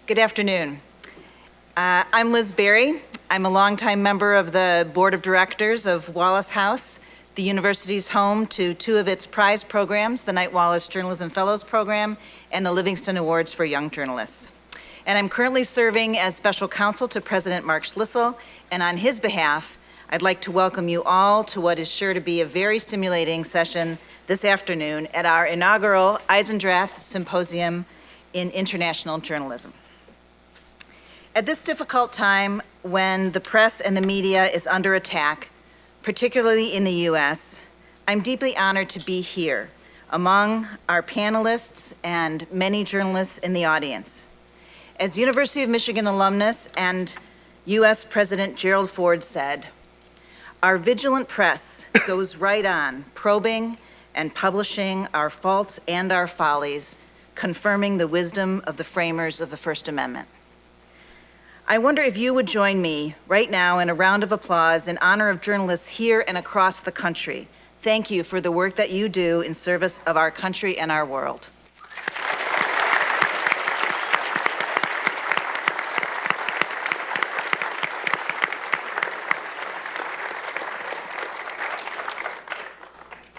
Good afternoon. I'm Liz Berry. I'm a longtime member of the Board of Directors of Wallace House, the university's home to two of its prize programs, the Knight-Wallace Journalism Fellows Program and the Livingston Awards for Young Journalists. And I'm currently serving as special counsel to President Mark Schlissel, and on his behalf, I'd like to welcome you all to what is sure to be a very stimulating session this afternoon at our inaugural Eisendrath Symposium in International Journalism. At this difficult time when the press and the media is under attack, particularly in the US, I'm deeply honored to be here among our panelists and many journalists in the audience. As University of Michigan alumnus and US President Gerald Ford said, "Our vigilant press goes right on probing and publishing our faults and our follies, confirming the wisdom of the framers of the First Amendment." I wonder if you would join me right now in a round of applause in honor of journalists here and across the country. Thank you for the work that you do in service of our country and our world.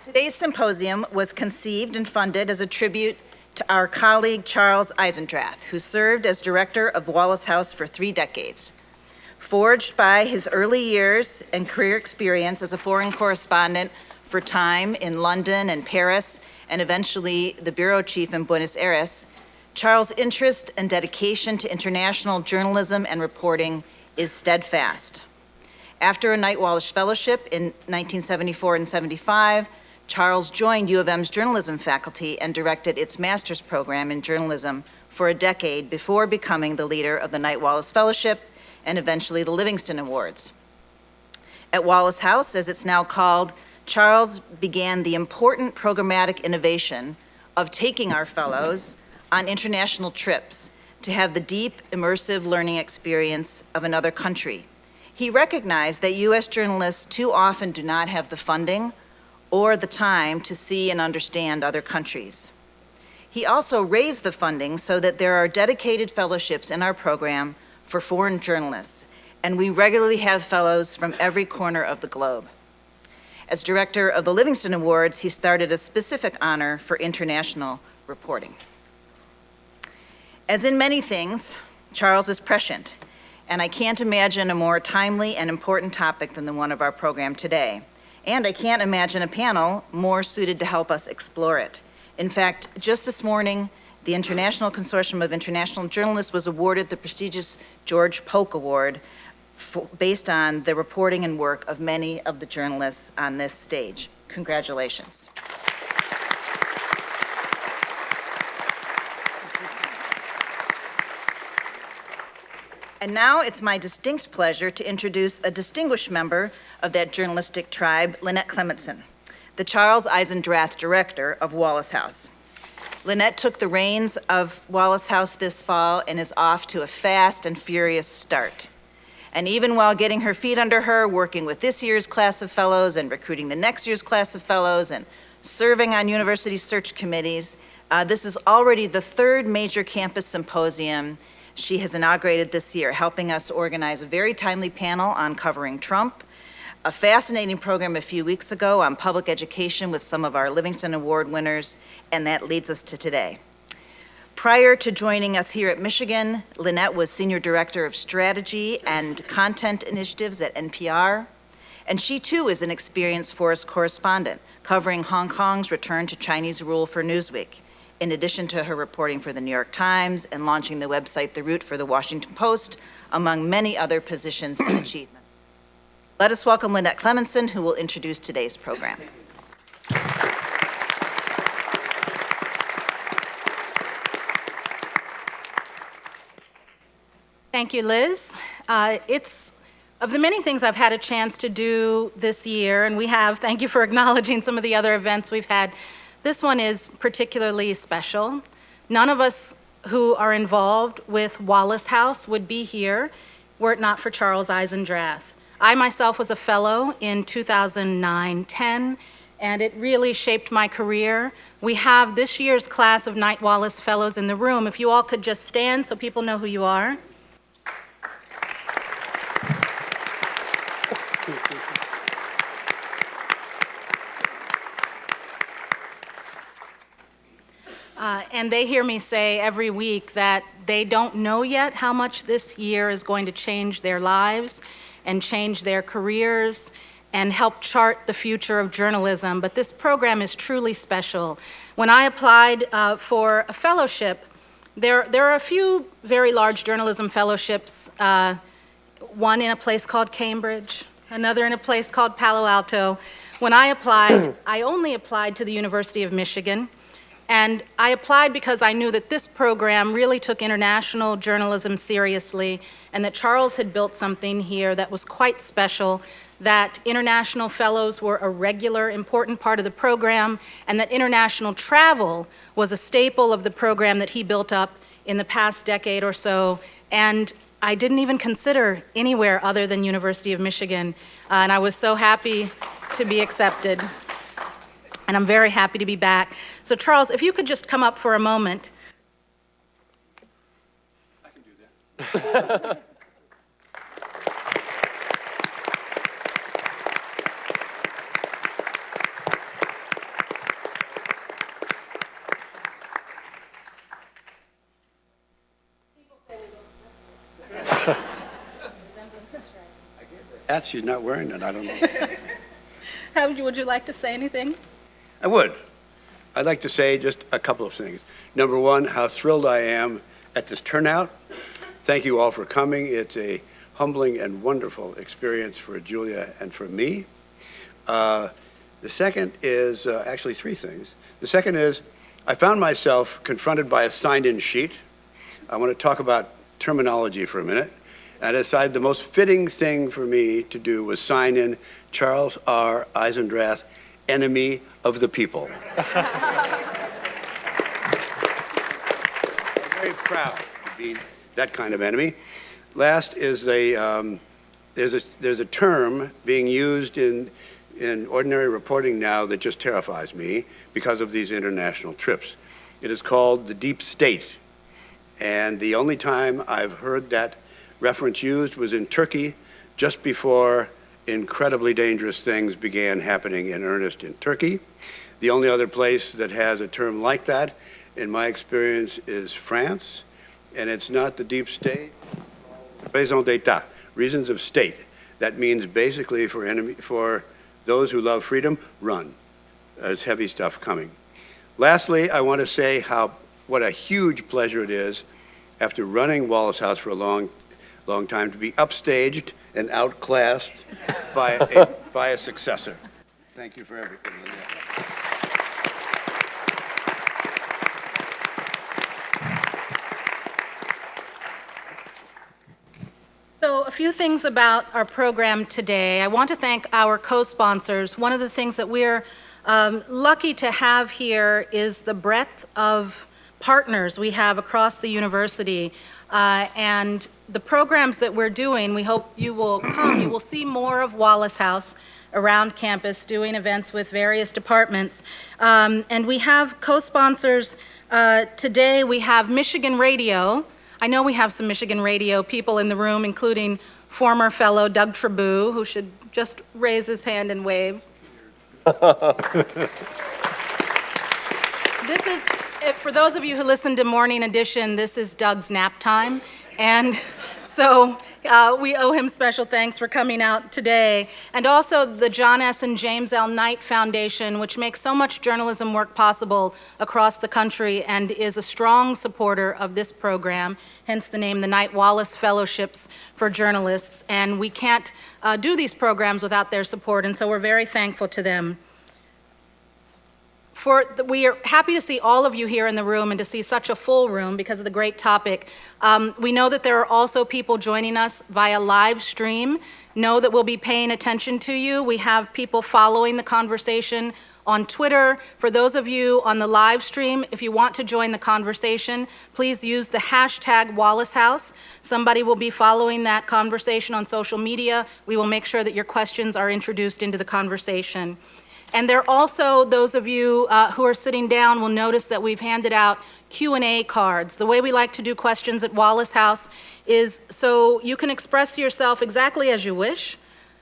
Today's symposium was conceived and funded as a tribute to our colleague Charles Eisendrath, who served as director of Wallace House for 3 decades. Forged by his early years and career experience as a foreign correspondent for Time in London and Paris, and eventually the bureau chief in Buenos Aires, Charles' interest and dedication to international journalism and reporting is steadfast. After a Knight-Wallace Fellowship in 1974 and 75, Charles joined U of M's journalism faculty and directed its master's program in journalism for a decade before becoming the leader of the Knight-Wallace Fellowship and eventually the Livingston Awards. At Wallace House, as it's now called, Charles began the important programmatic innovation of taking our fellows on international trips to have the deep, immersive learning experience of another country. He recognized that US journalists too often do not have the funding or the time to see and understand other countries. He also raised the funding so that there are dedicated fellowships in our program for foreign journalists, and we regularly have fellows from every corner of the globe. As director of the Livingston Awards, he started a specific honor for international reporting. As in many things, Charles is prescient, and I can't imagine a more timely and important topic than the one of our program today. And I can't imagine a panel more suited to help us explore it. In fact, just this morning, the International Consortium of International Journalists was awarded the prestigious George Polk Award based on the reporting and work of many of the journalists on this stage. Congratulations. And now it's my distinct pleasure to introduce a distinguished member of that journalistic tribe, Lynette Clementson, the Charles Eisendrath Director of Wallace House. Lynette took the reins of Wallace House this fall and is off to a fast and furious start. And even while getting her feet under her, working with this year's class of fellows and recruiting the next year's class of fellows and serving on university search committees, this is already the 3rd major campus symposium she has inaugurated this year, helping us organize a very timely panel on covering Trump, a fascinating program a few weeks ago on public education with some of our Livingston Award winners, and that leads us to today. Prior to joining us here at Michigan, Lynette was Senior Director of Strategy and Content Initiatives at NPR, and she too is an experienced forest correspondent, covering Hong Kong's return to Chinese rule for Newsweek, in addition to her reporting for the New York Times and launching the website The Root for the Washington Post, among many other positions and achievements. Let us welcome Lynette Clementson, who will introduce today's program. Thank you, Liz. It's of the many things I've had a chance to do this year, and thank you for acknowledging some of the other events we've had. This one is particularly special. None of us who are involved with Wallace House would be here were it not for Charles Eisendrath. I myself was a fellow in 2009-10. and it really shaped my career. We have this year's class of Knight-Wallace Fellows in the room. If you all could just stand so people know who you are. And they hear me say every week that they don't know yet how much this year is going to change their lives and change their careers and help chart the future of journalism. But this program is truly special. When I applied for a fellowship, there are a few very large journalism fellowships, one in a place called Cambridge, another in a place called Palo Alto. When I applied, I only applied to the University of Michigan. And I applied because I knew that this program really took international journalism seriously, and that Charles had built something here that was quite special, that international fellows were a regular, important part of the program, and that international travel was a staple of the program that he built up in the past decade or so. And I didn't even consider anywhere other than University of Michigan, and I was so happy to be accepted. And I'm very happy to be back. So Charles, if you could just come up for a moment. I can do that. That she's not wearing it, I don't know. Would you like to say anything? I would. I'd like to say just a couple of things. Number one, how thrilled I am at this turnout. Thank you all for coming. It's a humbling and wonderful experience for Julia and for me. The second is actually three things. The second is I found myself confronted by a signed-in sheet. I want to talk about terminology for a minute. And I decided the most fitting thing for me to do was sign in Charles R. Eisendrath, enemy of the people. I'm very proud to be that kind of enemy. Last is there's a term being used in ordinary reporting now that just terrifies me because of these international trips. It is called the deep state. And the only time I've heard that reference used was in Turkey just before incredibly dangerous things began happening in earnest in Turkey. The only other place that has a term like that, in my experience, is France, and it's not the deep state, raison d'état, reasons of state. That means basically for those who love freedom, run. There's heavy stuff coming. Lastly, I want to say what a huge pleasure it is, after running Wallace House for a long time, to be upstaged and outclassed by a successor. Thank you for everything. So a few things about our program today. I want to thank our co-sponsors. One of the things that we're lucky to have here is the breadth of partners we have across the university. And the programs that we're doing, we hope you will come. You will see more of Wallace House around campus doing events with various departments. And we have co-sponsors today. We have Michigan Radio. I know we have some Michigan Radio people in the room, including former fellow Doug Trabue, who should just raise his hand and wave. This is, for those of you who listen to Morning Edition, this is Doug's nap time. And so we owe him special thanks for coming out today. And also the John S. and James L. Knight Foundation, which makes so much journalism work possible across the country and is a strong supporter of this program, hence the name, the Knight-Wallace Fellowships for Journalists. And we can't do these programs without their support, and so we're very thankful to them. We are happy to see all of you here in the room and to see such a full room because of the great topic. We know that there are also people joining us via live stream. Know that we'll be paying attention to you. We have people following the conversation on Twitter. For those of you on the live stream, if you want to join the conversation, please use the hashtag Wallace House. Somebody will be following that conversation on social media. We will make sure that your questions are introduced into the conversation. And there are also, those of you who are sitting down will notice that we've handed out Q&A cards. The way we like to do questions at Wallace House is so you can express yourself exactly as you wish,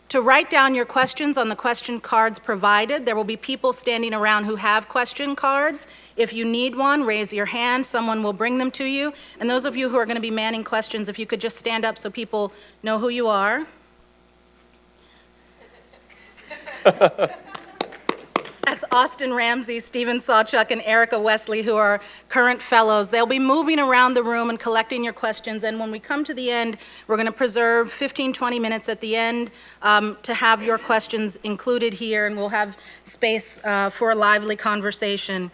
to write down your questions on the question cards provided. There will be people standing around who have question cards. If you need one, raise your hand. Someone will bring them to you. And those of you who are going to be manning questions, if you could just stand up so people know who you are. That's Austin Ramsey, Stephen Sawchuk, and Erica Wesley, who are current fellows. They'll be moving around the room and collecting your questions, and when we come to the end, we're going to preserve 15, 20 minutes at the end to have your questions included here, and we'll have space for a lively conversation.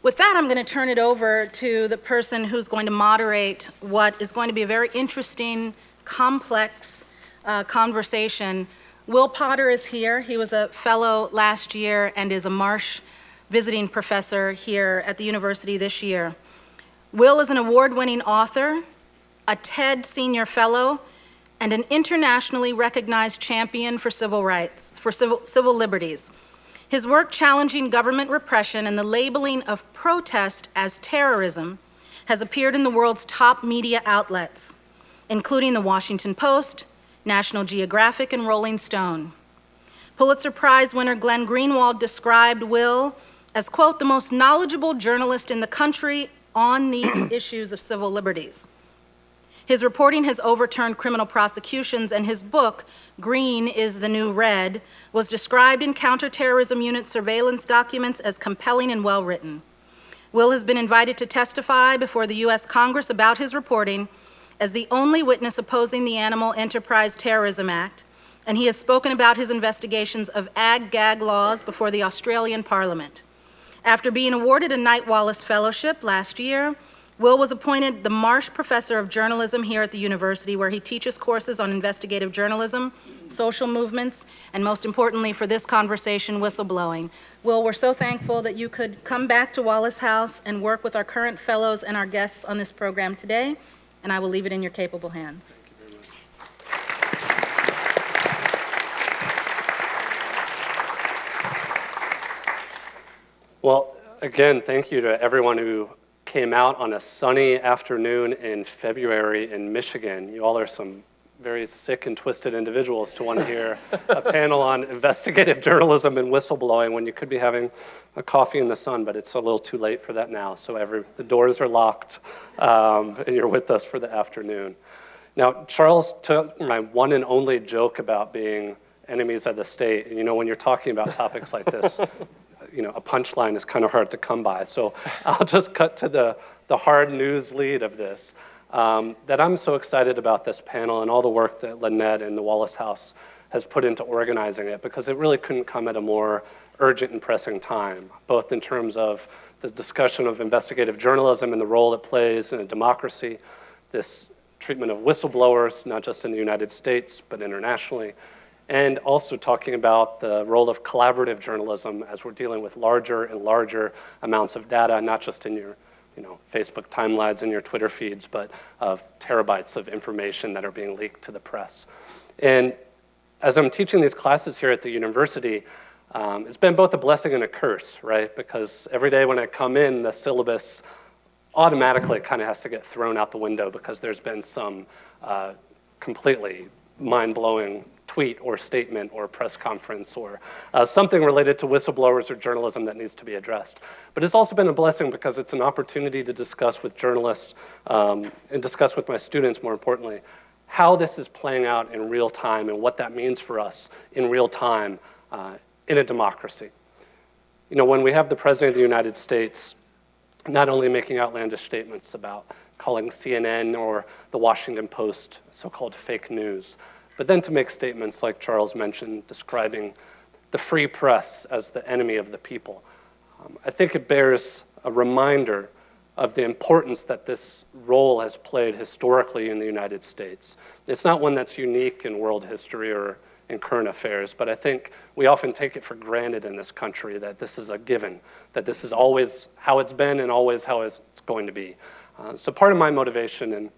With that, I'm going to turn it over to the person who's going to moderate what is going to be a very interesting, complex conversation. Will Potter is here. He was a fellow last year and is a Marsh visiting professor here at the university this year. Will is an award-winning author, a TED Senior Fellow, and an internationally recognized champion for civil rights, for civil liberties. His work challenging government repression and the labeling of protest as terrorism has appeared in the world's top media outlets, including the Washington Post, National Geographic, and Rolling Stone. Pulitzer Prize winner Glenn Greenwald described Will as, quote, the most knowledgeable journalist in the country on these issues of civil liberties. His reporting has overturned criminal prosecutions, and his book, Green is the New Red, was described in counterterrorism unit surveillance documents as compelling and well-written. Will has been invited to testify before the U.S. Congress about his reporting as the only witness opposing the Animal Enterprise Terrorism Act, and he has spoken about his investigations of ag-gag laws before the Australian Parliament. After being awarded a Knight-Wallace Fellowship last year, Will was appointed the Marsh Professor of Journalism here at the university, where he teaches courses on investigative journalism, social movements, and most importantly for this conversation, whistleblowing. Will, we're so thankful that you could come back to Wallace House and work with our current fellows and our guests on this program today, and I will leave it in your capable hands. Thank you very much. Well, again, thank you to everyone who came out on a sunny afternoon in February in Michigan. You all are some very sick and twisted individuals to want to hear a panel on investigative journalism and whistleblowing when you could be having a coffee in the sun, but it's a little too late for that now. So the doors are locked, and you're with us for the afternoon. Now, Charles took my one and only joke about being enemies of the state. And you know, when you're talking about topics like this, you know, a punchline is kind of hard to come by. So I'll just cut to the hard news lead of this. That I'm so excited about this panel and all the work that Lynette and the Wallace House has put into organizing it, because it really couldn't come at a more urgent and pressing time, both in terms of the discussion of investigative journalism and the role it plays in a democracy, this treatment of whistleblowers, not just in the United States, but internationally, and also talking about the role of collaborative journalism as we're dealing with larger and larger amounts of data, not just in your Facebook timelines and your Twitter feeds, but of terabytes of information that are being leaked to the press. And as I'm teaching these classes here at the university, it's been both a blessing and a curse, right? Because every day when I come in, the syllabus automatically kind of has to get thrown out the window because there's been some completely mind-blowing tweet or statement or press conference or something related to whistleblowers or journalism that needs to be addressed. But it's also been a blessing because it's an opportunity to discuss with journalists and discuss with my students, more importantly, how this is playing out in real time and what that means for us in real time in a democracy. You know, when we have the President of the United States not only making outlandish statements about calling CNN or the Washington Post so-called fake news, but then to make statements like Charles mentioned, describing the free press as the enemy of the people. I think it bears a reminder of the importance that this role has played historically in the United States. It's not one that's unique in world history or in current affairs, but I think we often take it for granted in this country that this is a given, that this is always how it's been and always how it's going to be. So part of my motivation in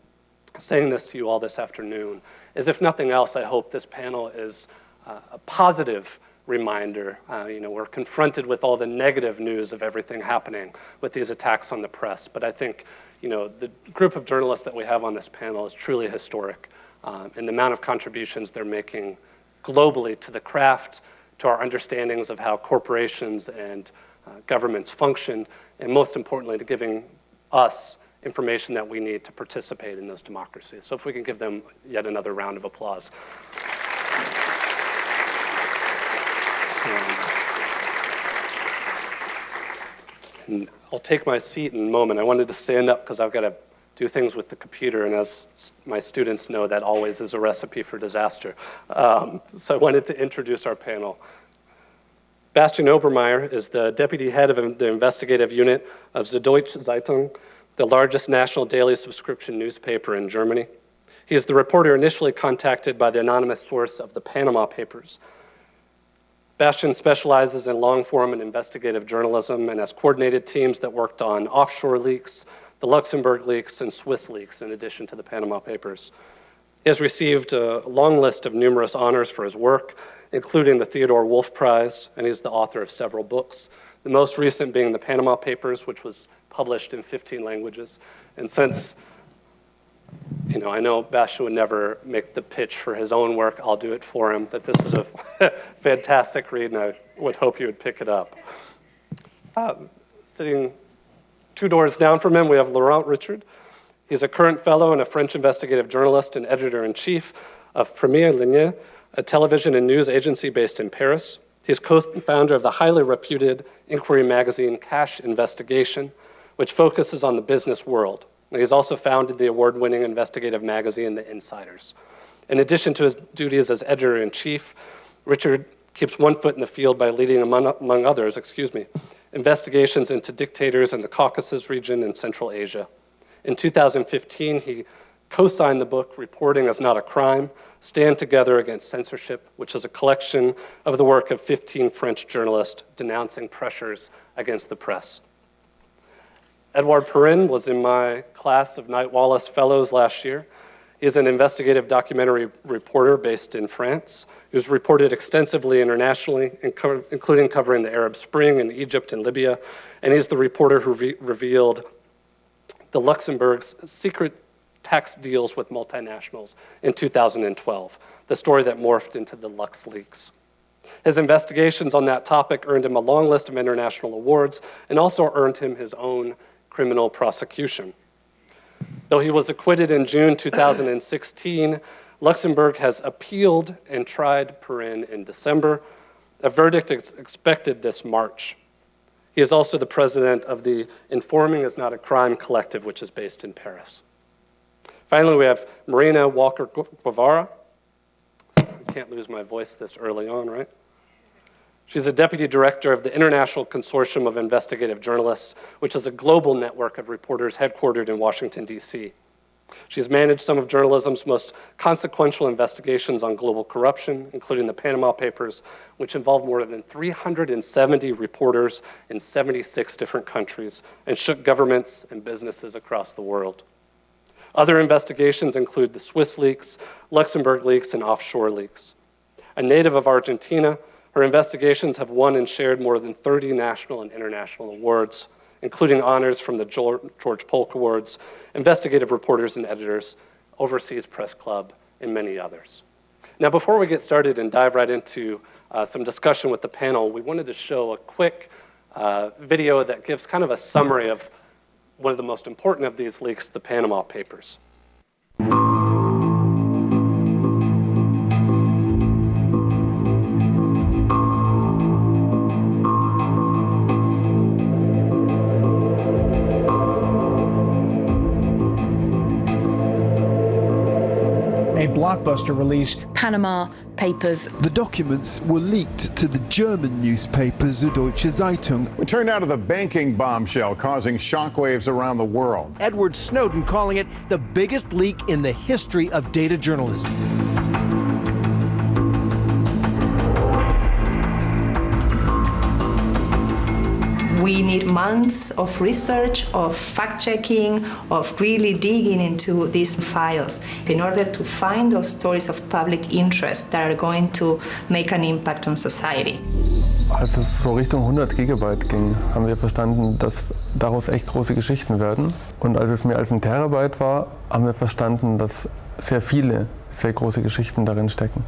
saying this to you all this afternoon is, if nothing else, I hope this panel is a positive reminder. We're confronted with all the negative news of everything happening with these attacks on the press. But I think, the group of journalists that we have on this panel is truly historic. And the amount of contributions they're making globally to the craft, to our understandings of how corporations and governments function, and most importantly, to giving us information that we need to participate in those democracies. So if we can give them yet another round of applause. And I'll take my seat in a moment. I wanted to stand up because I've got to do things with the computer, and as my students know, that always is a recipe for disaster. So I wanted to introduce our panel. Bastian Obermayer is the deputy head of the investigative unit of Süddeutsche Zeitung, the largest national daily subscription newspaper in Germany. He is the reporter initially contacted by the anonymous source of the Panama Papers. Bastian specializes in long-form and investigative journalism and has coordinated teams that worked on offshore leaks, the Luxembourg leaks, and Swiss leaks, in addition to the Panama Papers. He has received a long list of numerous honors for his work, including the Theodore Wolff Prize, and he's the author of several books, the most recent being the Panama Papers, which was published in 15 languages. And since, I know Bastian would never make the pitch for his own work, I'll do it for him, that this is a fantastic read, and I would hope you would pick it up. Sitting 2 doors down from him, we have Laurent Richard. He's a current fellow and a French investigative journalist and editor-in-chief of Premières, Lignes, a television and news agency based in Paris. He's co-founder of the highly reputed inquiry magazine Cash Investigation, which focuses on the business world. And he's also founded the award-winning investigative magazine, The Insiders. In addition to his duties as editor-in-chief, Richard keeps one foot in the field by leading, among others, investigations into dictators in the Caucasus region and Central Asia. In 2015, he co-signed the book, Reporting is Not a Crime, Stand Together Against Censorship, which is a collection of the work of 15 French journalists denouncing pressures against the press. Edouard Perrin was in my class of Knight-Wallace Fellows last year. He's an investigative documentary reporter based in France who's reported extensively internationally, including covering the Arab Spring in Egypt and Libya. And he's the reporter who revealed the Luxembourg's secret tax deals with multinationals in 2012, the story that morphed into the Lux Leaks. His investigations on that topic earned him a long list of international awards and also earned him his own criminal prosecution. Though he was acquitted in June 2016, Luxembourg has appealed and tried Perrin in December. A verdict is expected this March. He is also the president of the Informing is Not a Crime collective, which is based in Paris. Finally, we have Marina Guevara. I can't lose my voice this early on, right? She's a deputy director of the International Consortium of Investigative Journalists, which is a global network of reporters headquartered in Washington, D.C. She's managed some of journalism's most consequential investigations on global corruption, including the Panama Papers, which involved more than 370 reporters in 76 different countries and shook governments and businesses across the world. Other investigations include the Swiss leaks, Luxembourg leaks, and offshore leaks. A native of Argentina, her investigations have won and shared more than 30 national and international awards, including honors from the George Polk Awards, Investigative Reporters and Editors, Overseas Press Club, and many others. Now, before we get started and dive right into some discussion with the panel, we wanted to show a quick video that gives kind of a summary of one of the most important of these leaks, the Panama Papers. Blockbuster release. Panama Papers. The documents were leaked to the German newspaper Süddeutsche Zeitung. We turned now to the banking bombshell causing shockwaves around the world. Edward Snowden calling it the biggest leak in the history of data journalism. We need months of research, of fact-checking, of really digging into these files in order to find those stories of public interest that are going to make an impact on society. Als es so Richtung 100 Gigabyte ging, haben wir verstanden, dass daraus echt große Geschichten werden. Und als es mehr als 1 Terabyte war, haben wir verstanden, dass sehr viele, sehr große Geschichten darin stecken.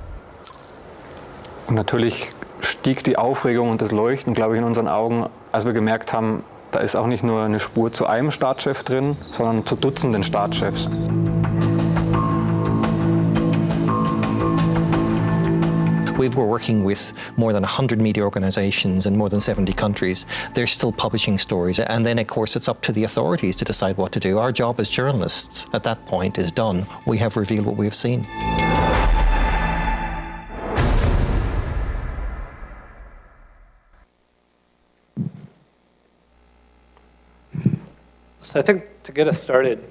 Und natürlich stieg die Aufregung und das Leuchten, glaube ich, in unseren Augen, als wir gemerkt haben, da ist auch nicht nur eine Spur zu einem Staatschef drin, sondern zu Dutzenden Staatschefs. We were working with more than 100 media organizations in more than 70 countries. They're still publishing stories. And then, of course, it's up to the authorities to decide what to do. Our job as journalists at that point is done. We have revealed what we've seen. So I think to get us started,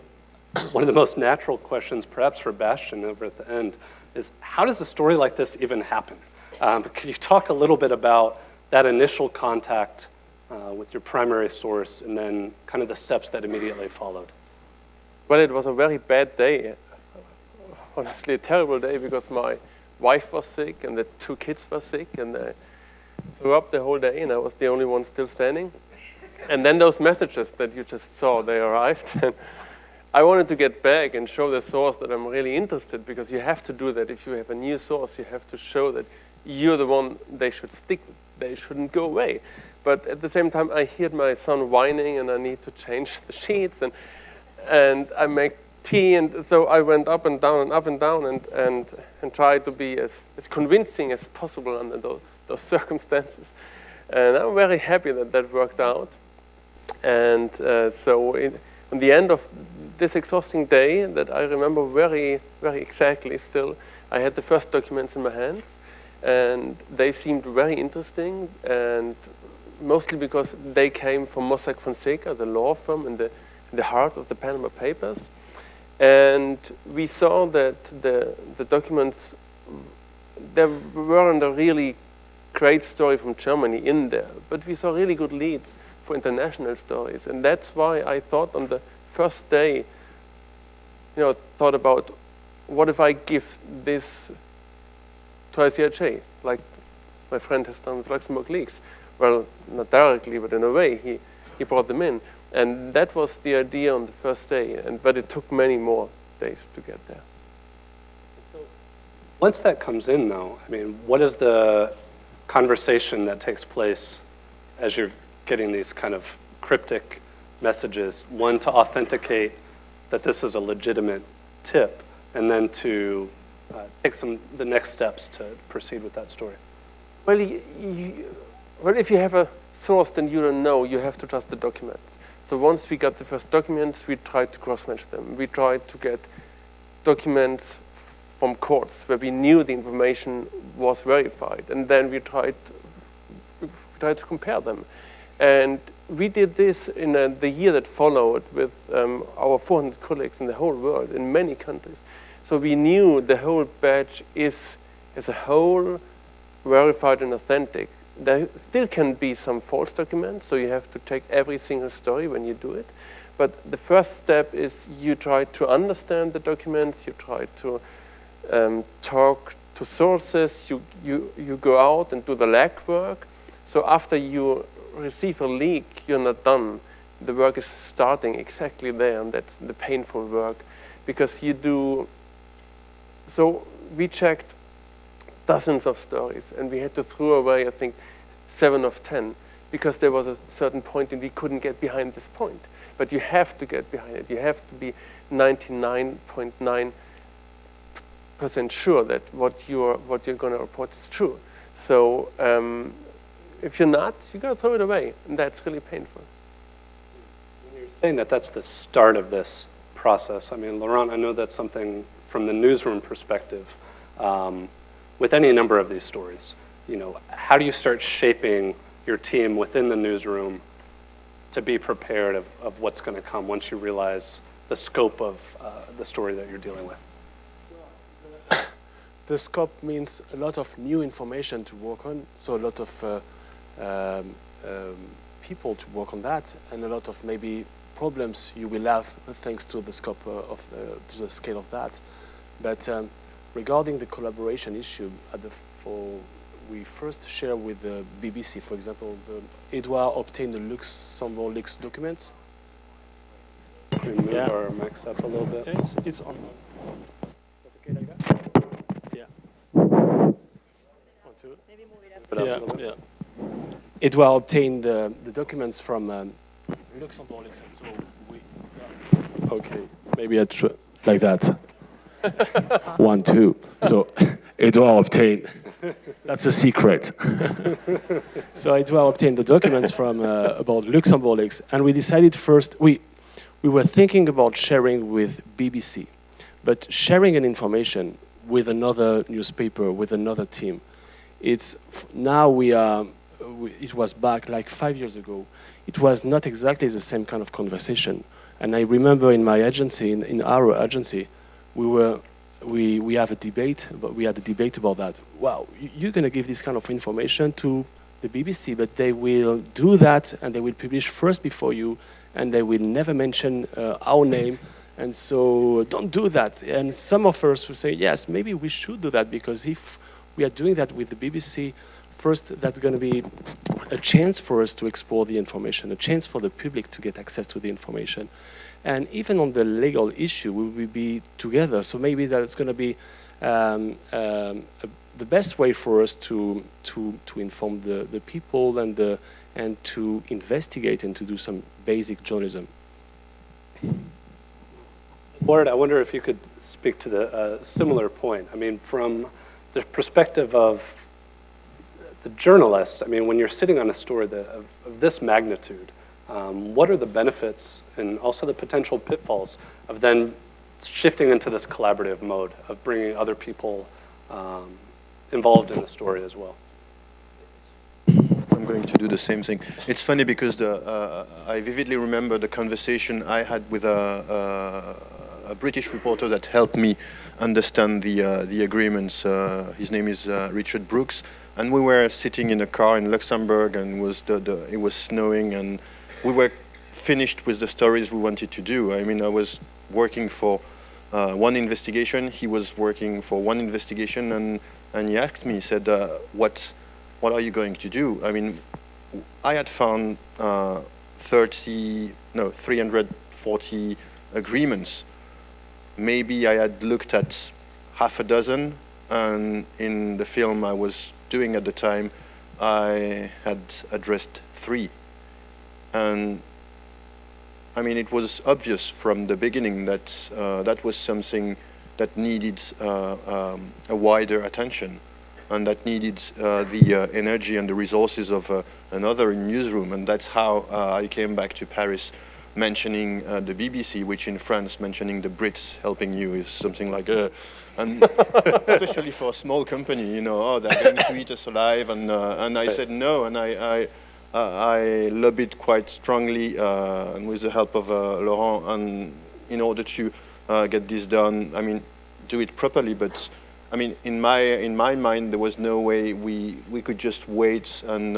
one of the most natural questions, perhaps for Bastian over at the end, is how does a story like this even happen? Could you talk a little bit about that initial contact with your primary source and then kind of the steps that immediately followed? Well, it was a very bad day, honestly a terrible day, because my wife was sick and the 2 kids were sick, and I threw up the whole day and I was the only one still standing. And then those messages that you just saw, they arrived. And I wanted to get back and show the source that I'm really interested, because you have to do that. If you have a new source, you have to show that you're the one they should stick with. They shouldn't go away. But at the same time, I heard my son whining and I need to change the sheets and I make tea. And so I went up and down and tried to be as convincing as possible under those circumstances. And I'm very happy that that worked out. And on the end of this exhausting day that I remember very, very exactly still, I had the first documents in my hands, and they seemed very interesting, and mostly because they came from Mossack Fonseca, the law firm in the heart of the Panama Papers. And we saw that the documents, there weren't a really great story from Germany in there, but we saw really good leads for international stories. And that's why I thought on the first day, thought about what if I give this to ICIJ, like my friend has done with Luxembourg Leaks. Well, not directly, but in a way, he brought them in. And that was the idea on the first day, but it took many more days to get there. So once that comes in, though, I mean, what is the conversation that takes place as you're getting these kind of cryptic messages? One, to authenticate that this is a legitimate tip, and then to take the next steps to proceed with that story. Well, if you have a source then you don't know, you have to trust the documents. So once we got the first documents, we tried to cross-match them. We tried to get documents from courts where we knew the information was verified, and then we tried to compare them. And we did this in the year that followed with our 400 colleagues in the whole world, in many countries. So we knew the whole batch is, as a whole, verified and authentic. There still can be some false documents, so you have to check every single story when you do it. But the first step is you try to understand the documents, you try to talk to sources, you go out and do the legwork. So after you receive a leak, you're not done. The work is starting exactly there, and that's the painful work, because you do. So we checked dozens of stories, and we had to throw away, I think, 7 of 10, because there was a certain point and we couldn't get behind this point. But you have to get behind it. You have to be 99.9% sure that what you're going to report is true. So if you're not, you got to throw it away, and that's really painful. When you're saying that that's the start of this process, I mean, Laurent, I know that's something from the newsroom perspective. With any number of these stories, how do you start shaping your team within the newsroom to be prepared of what's going to come once you realize the scope of the story that you're dealing with? The scope means a lot of new information to work on, so a lot of people to work on that, and a lot of maybe problems you will have thanks to the scope to the scale of that. But regarding the collaboration issue, we first share with the BBC, for example, Edouard obtained the Luxembourg leaks documents. Can we move our mics up a little bit? It's on. Okay like that? Yeah. 1, 2. Maybe move it up. Yeah. Edouard obtained the documents from Luxembourg leaks, so okay, maybe I try like that. 1, 2. So Edouard obtained. That's a secret. So Edouard obtained the documents from about Luxembourg leaks, and we decided first we were thinking about sharing with BBC, but sharing an information with another newspaper, with another team, it's now it was back like 5 years ago. It was not exactly the same kind of conversation. And I remember in my agency, in our agency, we have a debate, but we had a debate about that. Wow, you're going to give this kind of information to the BBC, but they will do that and they will publish first before you, and they will never mention our name. And so don't do that. And some of us will say, yes, maybe we should do that, because if we are doing that with the BBC, first, that's going to be a chance for us to explore the information, a chance for the public to get access to the information. And even on the legal issue, we will be together. So maybe that's going to be the best way for us to inform the people and to investigate and to do some basic journalism. Edouard, I wonder if you could speak to the similar point. I mean, from the perspective of the journalist, I mean, when you're sitting on a story of this magnitude, what are the benefits and also the potential pitfalls of then shifting into this collaborative mode of bringing other people involved in the story as well? I'm going to do the same thing. It's funny because I vividly remember the conversation I had with a British reporter that helped me understand the agreements. His name is Richard Brooks, and we were sitting in a car in Luxembourg, and it was snowing, and we were finished with the stories we wanted to do. I mean, I was working for one investigation, he was working for one investigation, and he asked me, he said, what are you going to do? I mean, I had found 340 agreements. Maybe I had looked at half a dozen, and in the film I was doing at the time, I had addressed 3. And I mean, it was obvious from the beginning that that was something that needed a wider attention, and that needed the energy and the resources of another newsroom. And that's how I came back to Paris, mentioning the BBC, which in France, mentioning the Brits helping you is something like, and especially for a small company, you know, oh, they're going to eat us alive, and I said no, and I lobbied quite strongly, and with the help of Laurent, and in order to get this done, I mean, do it properly. But I mean, in my mind, there was no way we could just wait and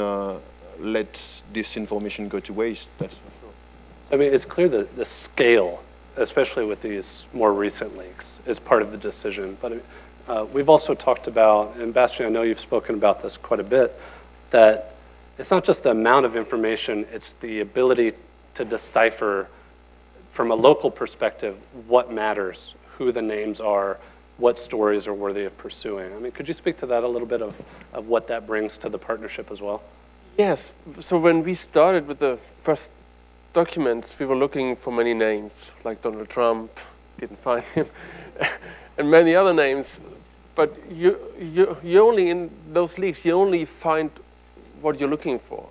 let this information go to waste. That's for sure. I mean, it's clear that the scale, especially with these more recent leaks, is part of the decision. But we've also talked about, and Bastian, I know you've spoken about this quite a bit, that it's not just the amount of information, it's the ability to decipher from a local perspective what matters, who the names are, what stories are worthy of pursuing. I mean, could you speak to that a little bit of what that brings to the partnership as well? Yes. So when we started with the first documents, we were looking for many names, like Donald Trump, didn't find him, and many other names. But you only, in those leaks, you only find what you're looking for.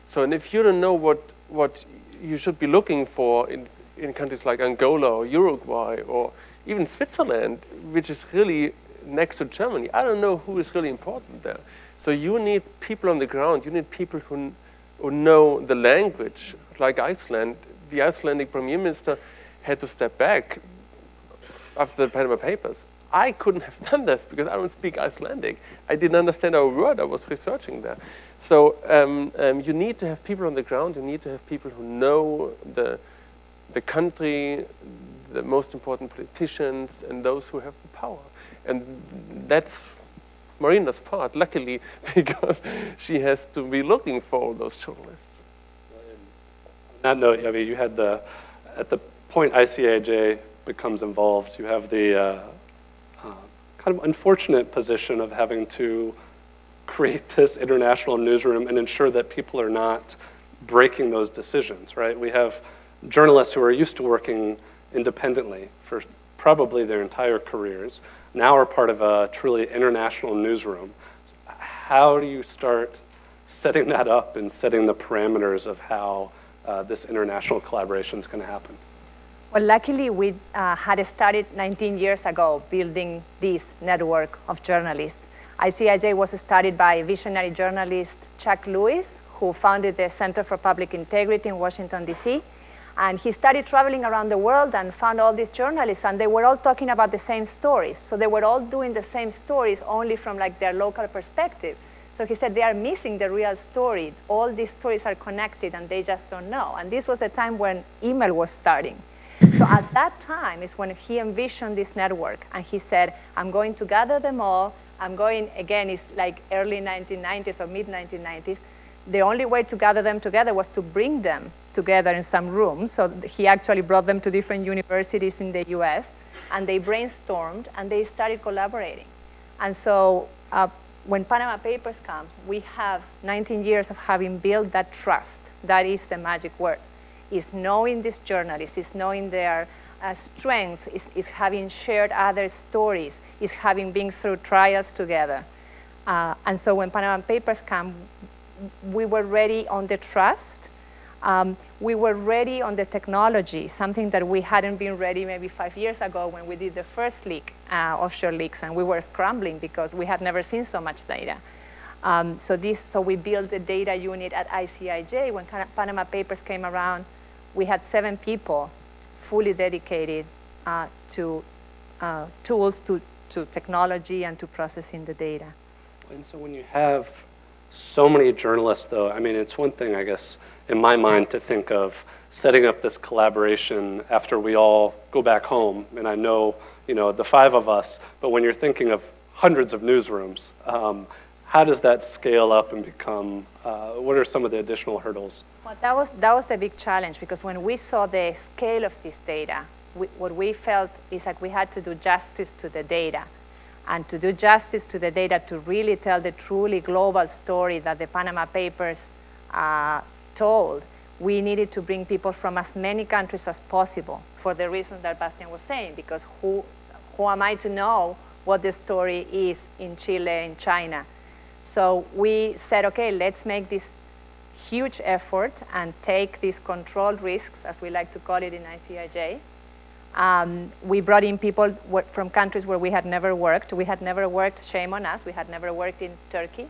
So, and if you don't know what you should be looking for in countries like Angola or Uruguay or even Switzerland, which is really next to Germany, I don't know who is really important there. So you need people on the ground, you need people who know the language. Like Iceland, the Icelandic Premier Minister had to step back after the Panama Papers. I couldn't have done this because I don't speak Icelandic. I didn't understand a word I was researching there. So you need to have people on the ground. You need to have people who know the country, the most important politicians, and those who have the power. And that's Marina's part, luckily, because she has to be looking for all those journalists. On that note, I mean, you had at the point ICIJ becomes involved, you have the kind of unfortunate position of having to create this international newsroom and ensure that people are not breaking those decisions, right? We have journalists who are used to working independently for probably their entire careers, now are part of a truly international newsroom. How do you start setting that up and setting the parameters of how this international collaboration is going to happen? Well, luckily, we had started 19 years ago building this network of journalists. ICIJ was started by visionary journalist Chuck Lewis, who founded the Center for Public Integrity in Washington, D.C., and he started traveling around the world and found all these journalists, and they were all talking about the same stories. So they were all doing the same stories, only from like their local perspective. So he said they are missing the real story. All these stories are connected, and they just don't know. And this was the time when email was starting. So at that time is when he envisioned this network, and he said, I'm going to gather them all. I'm going, again, it's like early 1990s or mid-1990s. The only way to gather them together was to bring them together in some room. So he actually brought them to different universities in the US, and they brainstormed, and they started collaborating. And so when Panama Papers comes, we have 19 years of having built that trust. That is the magic word. Is knowing these journalists, is knowing their strengths, is having shared other stories, is having been through trials together. And so when Panama Papers come, we were ready on the trust. We were ready on the technology, something that we hadn't been ready maybe 5 years ago when we did the first leak, offshore leaks, and we were scrambling because we had never seen so much data. So we built the data unit at ICIJ. When Panama Papers came around, we had 7 people fully dedicated to tools, to technology, and to processing the data. And so when you have so many journalists, though, I mean, it's one thing, I guess, in my mind, to think of setting up this collaboration after we all go back home, and I know, the 5 of us, but when you're thinking of hundreds of newsrooms, how does that scale up and become, what are some of the additional hurdles? Well, that was the big challenge, because when we saw the scale of this data, what we felt is like we had to do justice to the data. And to do justice to the data, to really tell the truly global story that the Panama Papers told, we needed to bring people from as many countries as possible for the reason that Bastian was saying, because who am I to know what the story is in Chile, in China? So we said, okay, let's make this huge effort and take these controlled risks, as we like to call it in ICIJ. We brought in people from countries where we had never worked. We had never worked, shame on us, we had never worked in Turkey,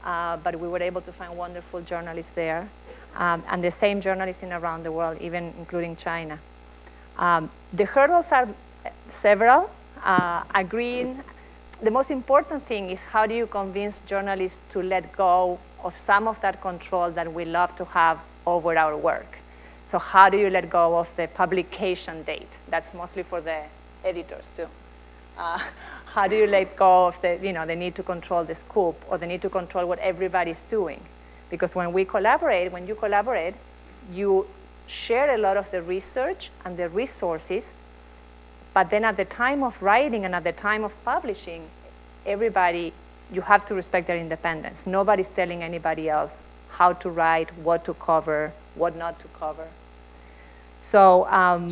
but we were able to find wonderful journalists there, and the same journalists around the world, even including China. The hurdles are several. Agreeing, the most important thing is how do you convince journalists to let go of some of that control that we love to have over our work? So how do you let go of the publication date? That's mostly for the editors too. How do you let go of the need to control the scoop, or the need to control what everybody's doing? Because when you collaborate, you share a lot of the research and the resources, but then at the time of writing and at the time of publishing, you have to respect their independence. Nobody's telling anybody else how to write, what to cover, what not to cover. So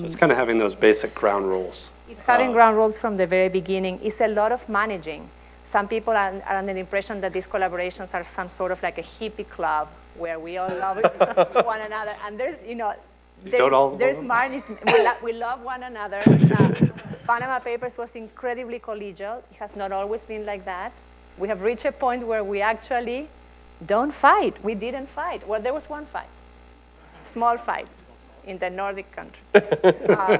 it's kind of having those basic ground rules. It's having ground rules from the very beginning. It's a lot of managing. Some people are under the impression that these collaborations are some sort of like a hippie club where we all love one another. And there's Marnie's, we love one another. Panama Papers was incredibly collegial. It has not always been like that. We have reached a point where we actually don't fight. We didn't fight. Well, there was one fight, small fight in the Nordic countries.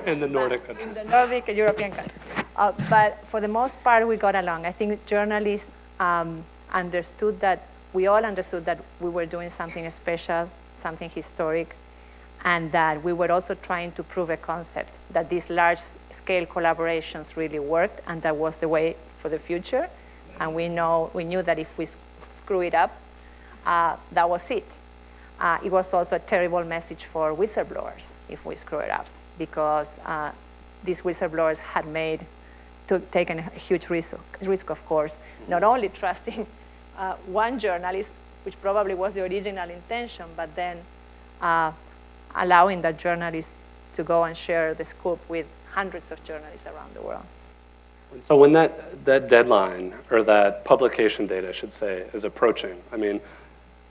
In the Nordic countries. In the Nordic European countries. But for the most part, we got along. I think journalists understood that, we all understood that we were doing something special, something historic, and that we were also trying to prove a concept, that these large-scale collaborations really worked, and that was the way for the future. And we knew that if we screw it up, that was it. It was also a terrible message for whistleblowers if we screw it up, because these whistleblowers had taken a huge risk, of course, not only trusting one journalist, which probably was the original intention, but then allowing that journalist to go and share the scoop with hundreds of journalists around the world. So when that deadline, or that publication date, I should say, is approaching, I mean,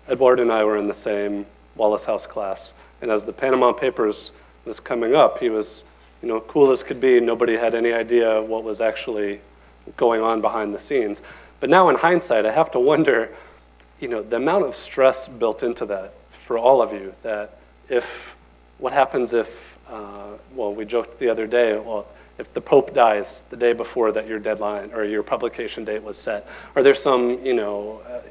Edouard and I were in the same Wallace House class, and as the Panama Papers was coming up, he was, cool as could be. Nobody had any idea what was actually going on behind the scenes. But now in hindsight, I have to wonder, the amount of stress built into that for all of you, that what happens if, we joked the other day, if the Pope dies the day before that your deadline or your publication date was set, or there's some,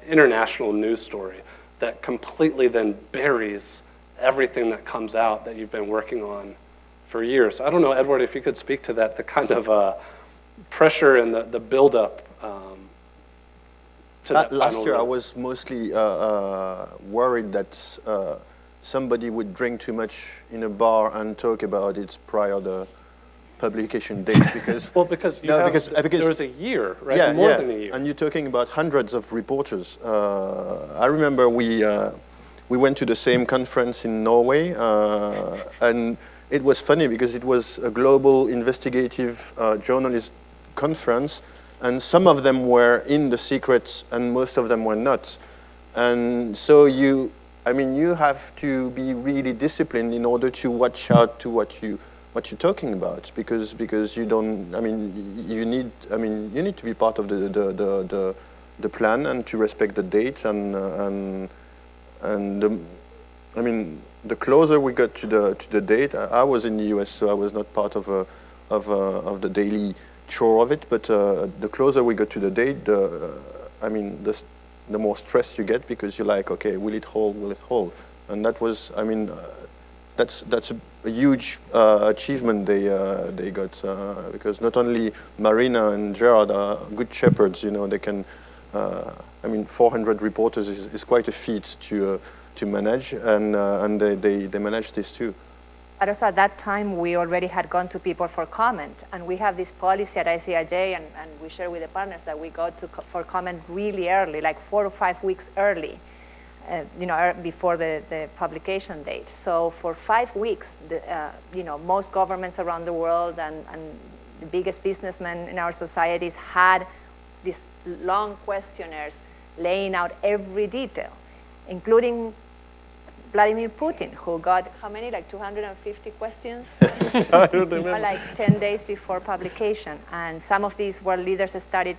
international news story that completely then buries everything that comes out that you've been working on for years. I don't know, Edouard, if you could speak to that, the kind of pressure and the buildup to that last year, I was mostly worried that somebody would drink too much in a bar and talk about it prior to publication date, because because there was a year, right? Yeah, More than a year. And you're talking about hundreds of reporters. I remember we went to the same conference in Norway, and it was funny because it was a global investigative journalist conference, and some of them were in the secrets and most of them were not. And so you have to be really disciplined in order to watch out to what you're talking about, because you don't. You need to be part of the plan and to respect the date and the closer we got to the date. I was in the US, so I was not part of the daily chore of it. But the closer we got to the date, the more stress you get, because you're like, okay, will it hold? Will it hold? And that was, that's a huge achievement they got, because not only Marina and Gerard are good shepherds, they can. 400 reporters is quite a feat to manage, and they managed this too. But also at that time, we already had gone to people for comment, and we have this policy at ICIJ, and we share with the partners that we go for comment really early, like 4 or 5 weeks early, before the publication date. So for 5 weeks, most governments around the world and the biggest businessmen in our societies had these long questionnaires laying out every detail, including Vladimir Putin, who got, how many, like 250 questions? I don't remember. Like 10 days before publication. And some of these world leaders started,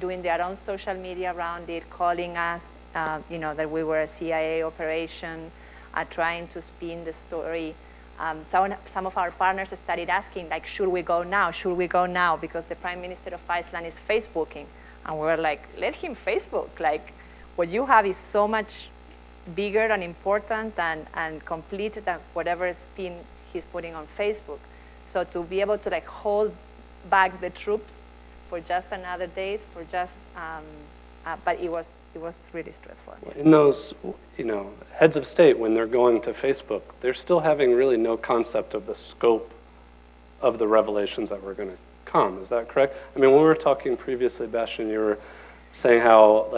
doing their own social media around it, calling us, that we were a CIA operation, trying to spin the story. Some of our partners started asking, like, should we go now? Should we go now? Because the Prime Minister of Iceland is Facebooking. And we were like, let him Facebook. Like, what you have is so much bigger and important and complete than whatever spin he's putting on Facebook. So to be able to hold back the troops for just another day, but it was really stressful. In those, heads of state, when they're going to Facebook, they're still having really no concept of the scope of the revelations that were going to come. Is that correct? When we were talking previously, Bastian, you were saying how,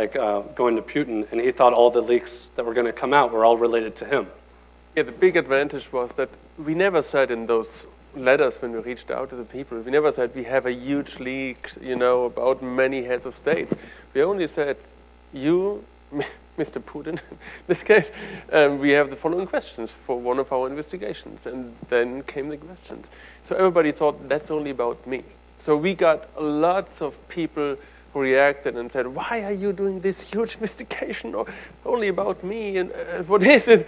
going to Putin, and he thought all the leaks that were going to come out were all related to him. Yeah, the big advantage was that we never said in those letters when we reached out to the people, we never said we have a huge leak, about many heads of state. We only said, you, Mr. Putin, in this case, we have the following questions for one of our investigations. And then came the questions. So everybody thought that's only about me. So we got lots of people who reacted and said, why are you doing this huge investigation only about me, and what is it?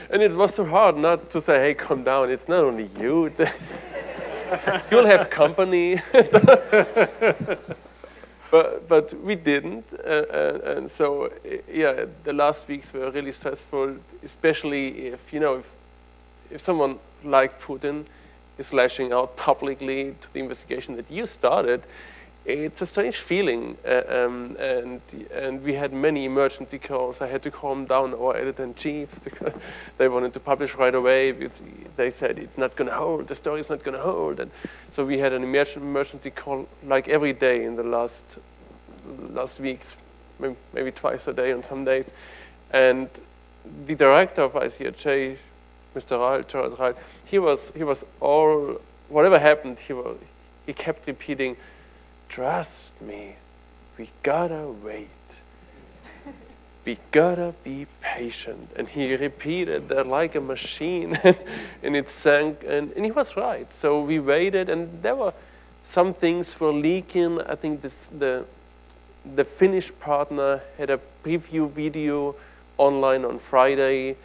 And it was so hard not to say, hey, calm down, it's not only you. you'll have company. But we didn't, and so yeah, the last weeks were really stressful, especially if someone like Putin is lashing out publicly to the investigation that you started. It's a strange feeling, and we had many emergency calls. I had to calm down our editor-in-chiefs because they wanted to publish right away. They said it's not going to hold, the story's not going to hold. And so we had an emergency call like every day in the last weeks, maybe twice a day on some days. And the director of ICIJ, Mr. Rahl, he was all, whatever happened, he kept repeating, "Trust me, we gotta wait. We gotta be patient." And he repeated that like a machine, and it sank, and he was right. So we waited, and there were some things were leaking. I think the Finnish partner had a preview video online on Friday.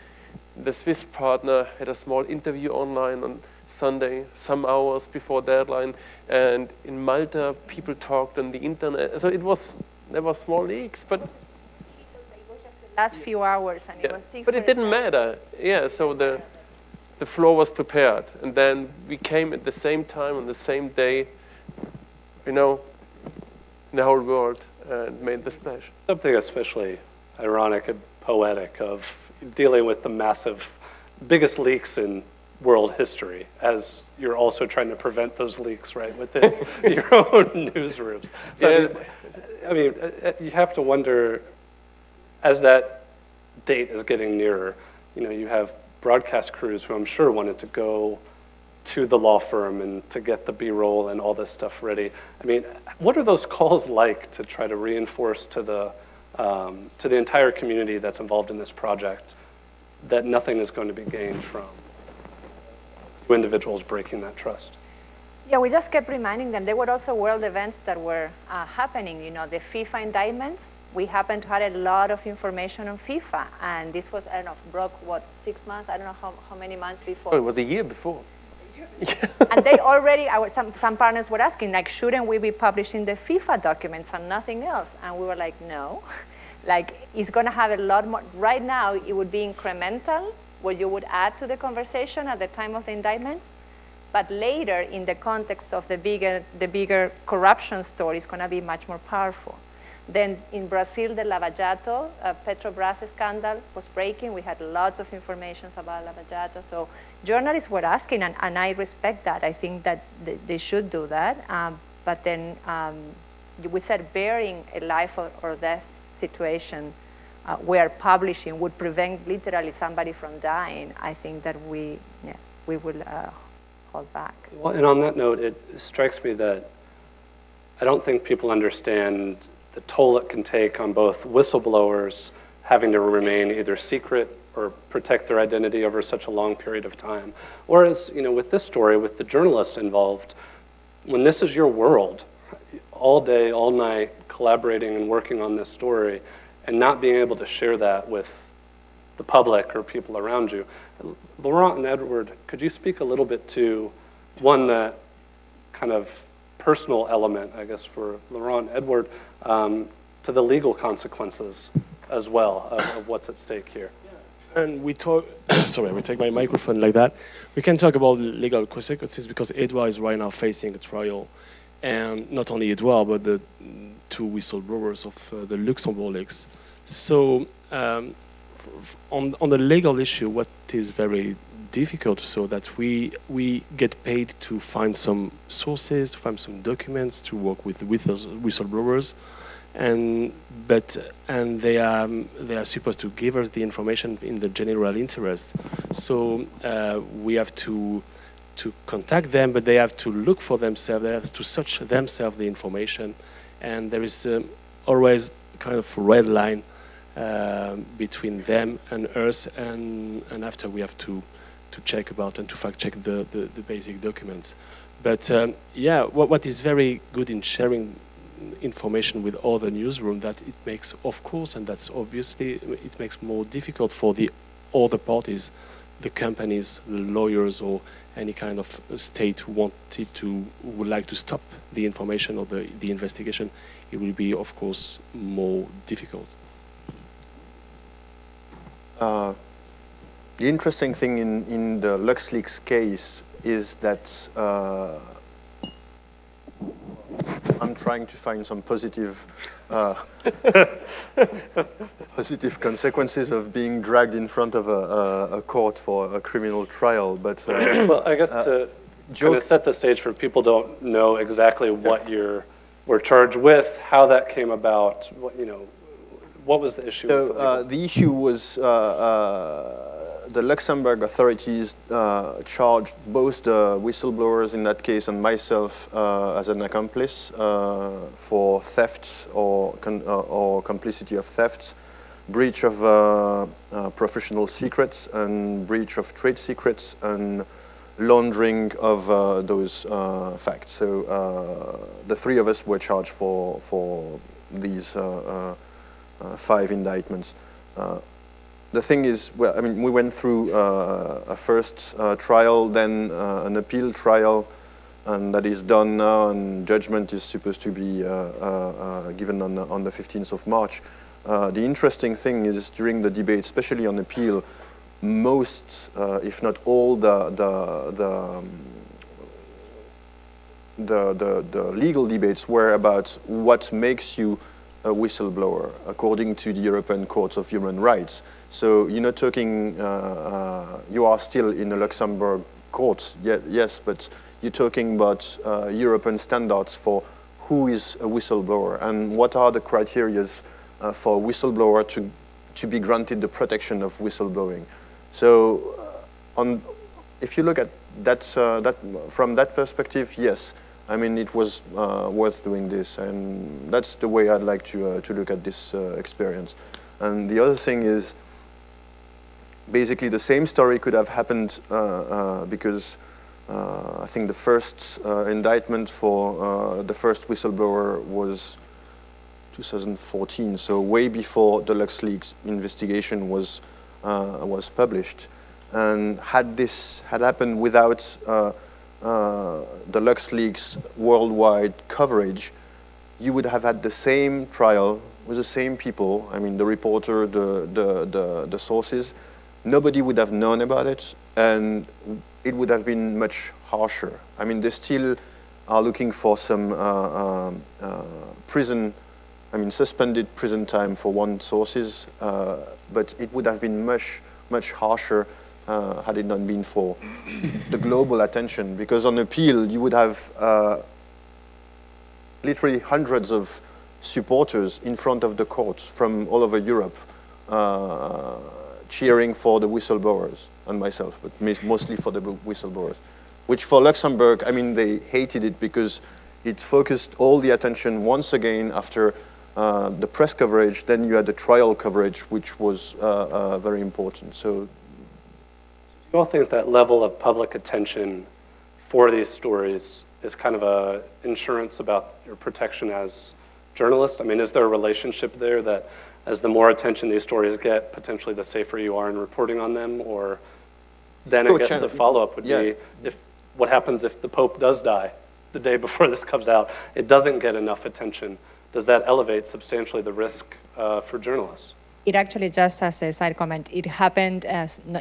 The Swiss partner had a small interview online on Sunday, some hours before deadline, and in Malta people talked on the internet. So there were small leaks, but last few hours, and but it didn't matter. Yeah, so the floor was prepared, and then we came at the same time on the same day, in the whole world, and made the splash. Something especially ironic and poetic of dealing with the biggest leaks in world history, as you're also trying to prevent those leaks right within your own newsrooms. So I mean, you have to wonder, as that date is getting nearer, you have broadcast crews who I'm sure wanted to go to the law firm and to get the B-roll and all this stuff ready. I mean, what are those calls like to try to reinforce to the entire community that's involved in this project that nothing is going to be gained from individuals breaking that trust? Yeah, we just kept reminding them. There were also world events that were happening. The FIFA indictments. We happened to have a lot of information on FIFA, and this was, I don't know, broke, 6 months? I don't know how many months before. Oh, it was a year before. And they already, some partners were asking, like, shouldn't we be publishing the FIFA documents and nothing else? And we were like, no. Like, it's going to have a lot more. Right now, it would be incremental, what you would add to the conversation at the time of the indictments. But later, in the context of the bigger corruption story, it's going to be much more powerful. Then in Brazil, the Lava Jato, Petrobras scandal was breaking. We had lots of information about Lava Jato. So journalists were asking, and I respect that. I think that they should do that. But then we said bearing a life or death situation where publishing would prevent literally somebody from dying. I think that we will hold back. Well, and on that note, it strikes me that I don't think people understand the toll it can take on both whistleblowers having to remain either secret or protect their identity over such a long period of time. Whereas, with this story, with the journalists involved, when this is your world, all day, all night, collaborating and working on this story, and not being able to share that with the public or people around you. Laurent and Edouard, could you speak a little bit to, one, that kind of personal element, I guess, for Laurent and Edouard, to the legal consequences as well of what's at stake here? And we talk, sorry, we take my microphone like that. We can talk about legal consequences because Edouard is right now facing a trial. And not only Edouard, but the two whistleblowers of the Luxembourg leaks. So on the legal issue, what is very difficult, so that we get paid to find some sources, to find some documents, to work with whistleblowers, and they are supposed to give us the information in the general interest. So we have to contact them, but they have to look for themselves. They have to search themselves the information, and there is always kind of a red line between them and us, and after we have to check about and to fact check the basic documents. But yeah, what is very good in sharing information with other newsroom, that it makes, of course, and that's obviously, it makes more difficult for the other parties, the companies, the lawyers, or any kind of state who would like to stop the information or the investigation, it will be, of course, more difficult. The interesting thing in the LuxLeaks case is that I'm trying to find some positive positive consequences of being dragged in front of a court for a criminal trial. But well, I guess to kind of set the stage for people don't know exactly what you were charged with, how that came about, what was the issue? So the issue was the Luxembourg authorities charged both the whistleblowers in that case and myself as an accomplice for theft or complicity of theft, breach of professional secrets and breach of trade secrets and laundering of those facts. So the three of us were charged for these 5 indictments. The thing is, well, I mean, we went through a first trial, then an appeal trial, and that is done now, and judgment is supposed to be given on the 15th of March. The interesting thing is, during the debate, especially on appeal, most, if not all, the legal debates were about what makes you a whistleblower, according to the European Court of Human Rights. So you're not talking, you are still in a Luxembourg court, yes, but you're talking about European standards for who is a whistleblower and what are the criteria for a whistleblower to be granted the protection of whistleblowing. So if you look at that, from that perspective, yes, I mean, it was worth doing this, and that's the way I'd like to look at this experience. And the other thing is, basically the same story could have happened because I think the first indictment for the first whistleblower was 2014, so way before the LuxLeaks investigation was published. And had this happened without the LuxLeaks worldwide coverage, you would have had the same trial with the same people. I mean, the reporter, the sources. Nobody would have known about it, and it would have been much harsher. I mean, they still are looking for some suspended prison time for one sources, but it would have been much harsher had it not been for the global attention, because on appeal you would have literally hundreds of supporters in front of the court from all over Europe cheering for the whistleblowers and myself, but mostly for the whistleblowers, which for Luxembourg, I mean, they hated it because it focused all the attention once again after the press coverage. Then you had the trial coverage, which was very important. So, do you all think that level of public attention for these stories is kind of a insurance about your protection as journalists? I mean, is there a relationship there that as the more attention these stories get, potentially the safer you are in reporting on them? Or then I guess the follow-up would be, what happens if the Pope does die the day before this comes out? It doesn't get enough attention. Does that elevate substantially the risk for journalists? It actually, just as a side comment, it happened,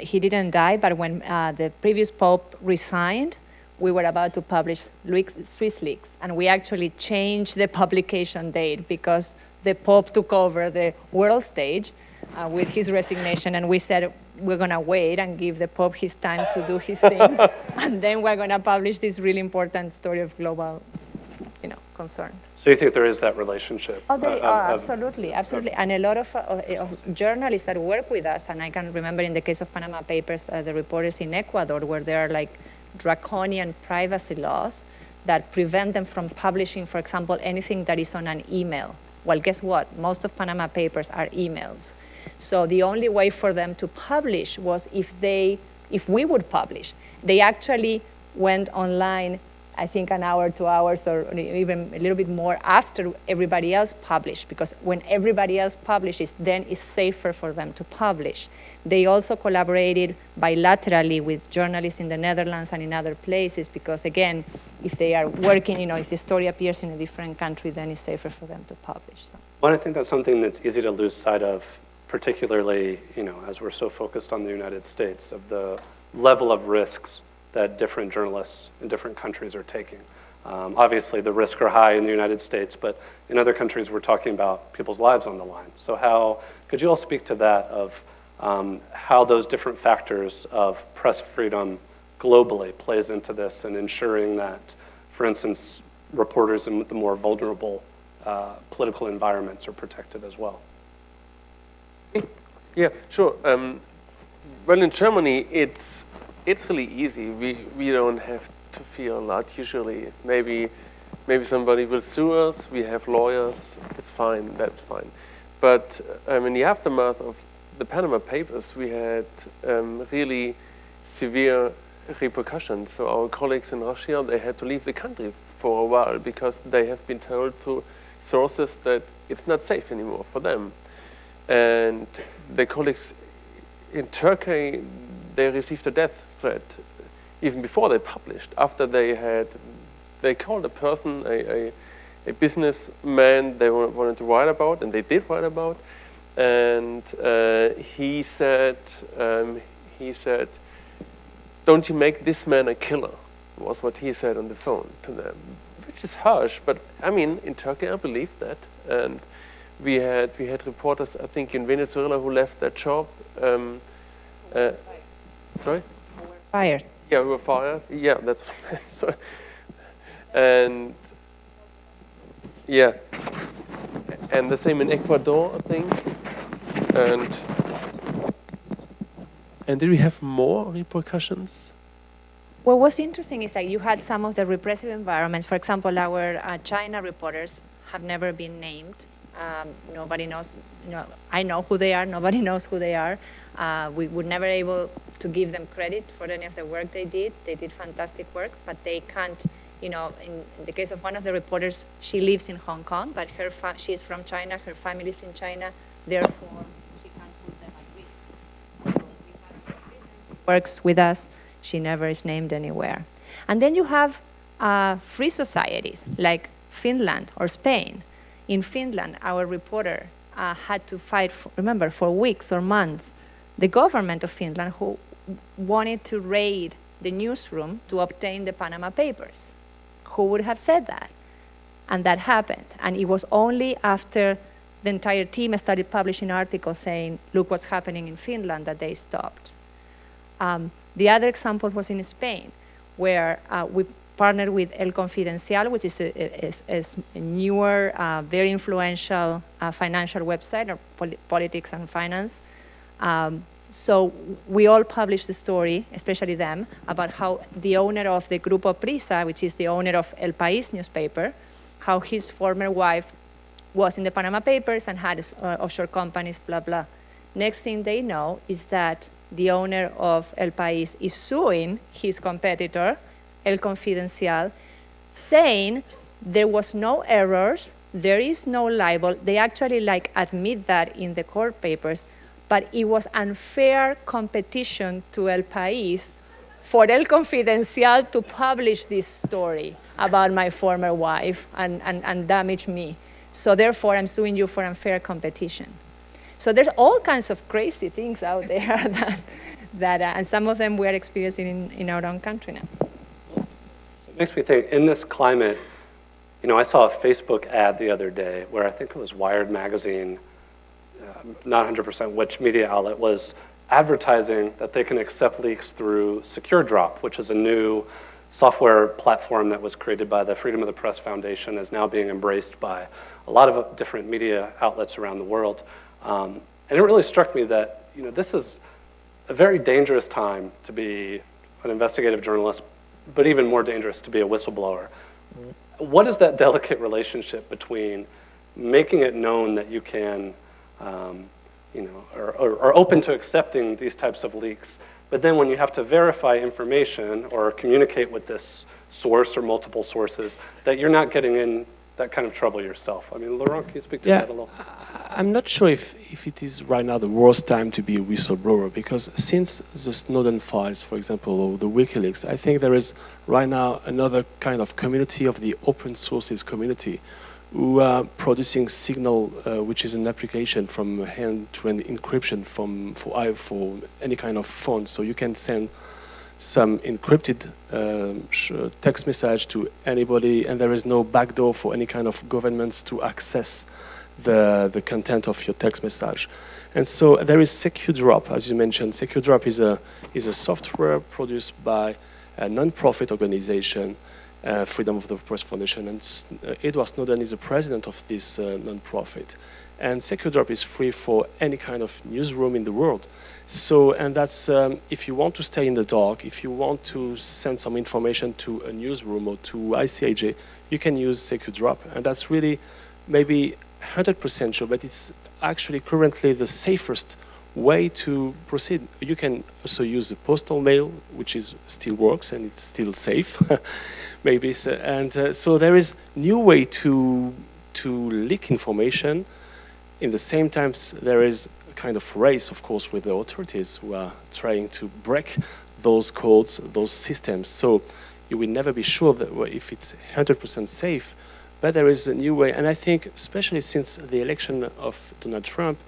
he didn't die, but when the previous Pope resigned, we were about to publish Swiss Leaks, and we actually changed the publication date because the Pope took over the world stage with his resignation, and we said we're going to wait and give the Pope his time to do his thing, and then we're going to publish this really important story of global concern. So you think there is that relationship? Oh, they are, absolutely, absolutely. And a lot of journalists that work with us, and I can remember in the case of Panama Papers, the reporters in Ecuador, where there are like draconian privacy laws that prevent them from publishing, for example, anything that is on an email. Well, guess what? Most of Panama Papers are emails. So the only way for them to publish was if we would publish. They actually went online I think an hour, 2 hours, or even a little bit more after everybody else published, because when everybody else publishes, then it's safer for them to publish. They also collaborated bilaterally with journalists in the Netherlands and in other places, because again, if they are working, if the story appears in a different country, then it's safer for them to publish. So. Well, I think that's something that's easy to lose sight of, particularly, as we're so focused on the United States, of the level of risks that different journalists in different countries are taking. Obviously, the risks are high in the United States, but in other countries, we're talking about people's lives on the line. So could you all speak to that, of how those different factors of press freedom globally plays into this, and ensuring that, for instance, reporters in the more vulnerable political environments are protected as well? Yeah, sure. Well, in Germany, it's really easy. We don't have to fear a lot usually. Maybe somebody will sue us. We have lawyers. It's fine. That's fine. But in the aftermath of the Panama Papers, we had really severe repercussions. So our colleagues in Russia, they had to leave the country for a while because they have been told through sources that it's not safe anymore for them. And the colleagues in Turkey, they received a death threat even before they published. After they called a person, a businessman they wanted to write about, and they did write about, and he said, "Don't you make this man a killer?" was what he said on the phone to them, which is harsh. But in Turkey, I believe that, and we had reporters, I think, in Venezuela who left their job. Sorry? Who were fired. Yeah, who were fired. Yeah, that's what I meant. So, and yeah, and the same in Ecuador, I think. And did we have more repercussions? Well, what's interesting is that you had some of the repressive environments. For example, our China reporters have never been named. Nobody knows, I know who they are, nobody knows who they are. We were never able to give them credit for any of the work they did. They did fantastic work, but they can't, in the case of one of the reporters, she lives in Hong Kong, but she is from China, her family is in China, therefore she can't put them at risk. So we have works with us, she never is named anywhere. And then you have free societies like Finland or Spain. In Finland, our reporter had to fight, for weeks or months, the government of Finland, who wanted to raid the newsroom to obtain the Panama Papers. Who would have said that? And that happened. And it was only after the entire team started publishing articles saying, look what's happening in Finland, that they stopped. The other example was in Spain, where we partnered with El Confidencial, which is a newer, very influential financial website of politics and finance. So we all published the story, especially them, about how the owner of the Grupo Prisa, which is the owner of El País newspaper, how his former wife was in the Panama Papers and had offshore companies, blah, blah. Next thing they know is that the owner of El País is suing his competitor, El Confidencial, saying there was no errors, there is no libel. They actually admit that in the court papers, but it was unfair competition to El País for El Confidencial to publish this story about my former wife and damage me. So therefore, I'm suing you for unfair competition. So there's all kinds of crazy things out there that and some of them we're experiencing in our own country now. So it makes me think, in this climate, I saw a Facebook ad the other day where I think it was Wired magazine, not 100% which media outlet, was advertising that they can accept leaks through SecureDrop, which is a new software platform that was created by the Freedom of the Press Foundation, is now being embraced by a lot of different media outlets around the world. And it really struck me that this is a very dangerous time to be an investigative journalist, but even more dangerous to be a whistleblower. What is that delicate relationship between making it known that you can, are open to accepting these types of leaks, But then when you have to verify information or communicate with this source or multiple sources, that you're not getting in that kind of trouble yourself. I mean, Laurent, can you speak to that a little? I'm not sure if it is right now the worst time to be a whistleblower, because since the Snowden files, for example, or the WikiLeaks, I think there is right now another kind of community of the open sources community who are producing Signal, which is an application from hand-to-hand encryption for any kind of phone. So you can send some encrypted text message to anybody, and there is no backdoor for any kind of governments to access the content of your text message. And so there is SecureDrop, as you mentioned. SecureDrop is a software produced by a non-profit organization, Freedom of the Press Foundation, and Edouard Snowden is the president of this non-profit. And SecureDrop is free for any kind of newsroom in the world. So, and that's, if you want to stay in the dark, if you want to send some information to a newsroom or to ICIJ, you can use SecureDrop. And that's really maybe 100% sure, but it's actually currently the safest way to proceed. You can also use the postal mail, which is still works and it's still safe, maybe. So, and so there is new way to leak information. In the same time, there is a kind of race, of course, with the authorities who are trying to break those codes, those systems. So you will never be sure that if it's 100% safe, but there is a new way. And I think, especially since the election of Donald Trump,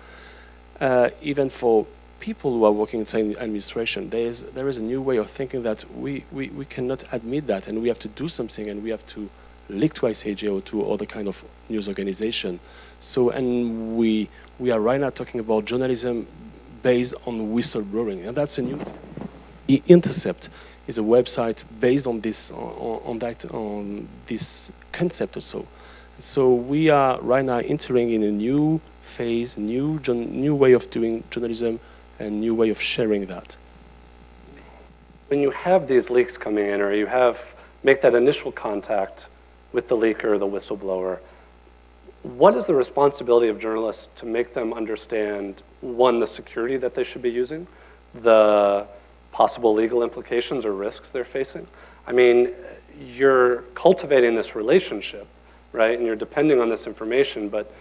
even for people who are working inside the administration, there is a new way of thinking that we cannot admit that, and we have to do something, and we have to leak to ICIJ or to other kind of news organization. So, and we are right now talking about journalism based on whistleblowing, and that's a new thing. The Intercept is a website based on this on this concept also. So we are right now entering in a new phase, new way of doing journalism, and new way of sharing that. When you have these leaks coming in, or you make that initial contact with the leaker or the whistleblower, what is the responsibility of journalists to make them understand, one, the security that they should be using, the possible legal implications or risks they're facing? I mean, you're cultivating this relationship, right? And you're depending on this information, but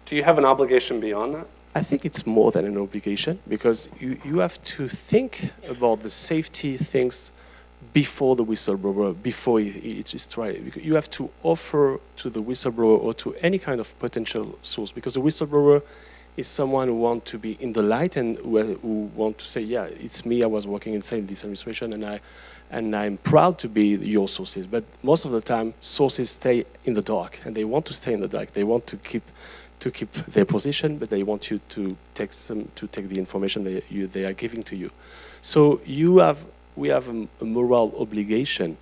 do you have an obligation beyond that? I think it's more than an obligation, because you have to think about the safety things before the whistleblower, before it is tried. You have to offer to the whistleblower or to any kind of potential source, because the whistleblower is someone who wants to be in the light and who want to say, yeah, it's me, I was working inside this administration, and I'm proud to be your sources. But most of the time, sources stay in the dark, and they want to stay in the dark. They want to keep their position, but they want you to take the information they are giving to you. So we have a moral obligation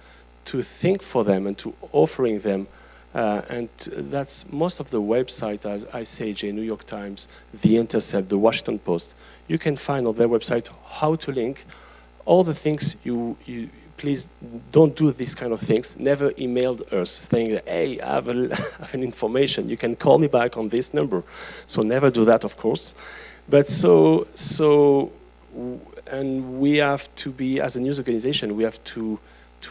to think for them and to offering them, and that's most of the websites, as ICIJ, New York Times, The Intercept, The Washington Post. You can find on their website how to link all the things you please don't do these kind of things. Never email us saying, hey, I have an information. You can call me back on this number. So never do that, of course. But and we have to be, as a news organization, we have to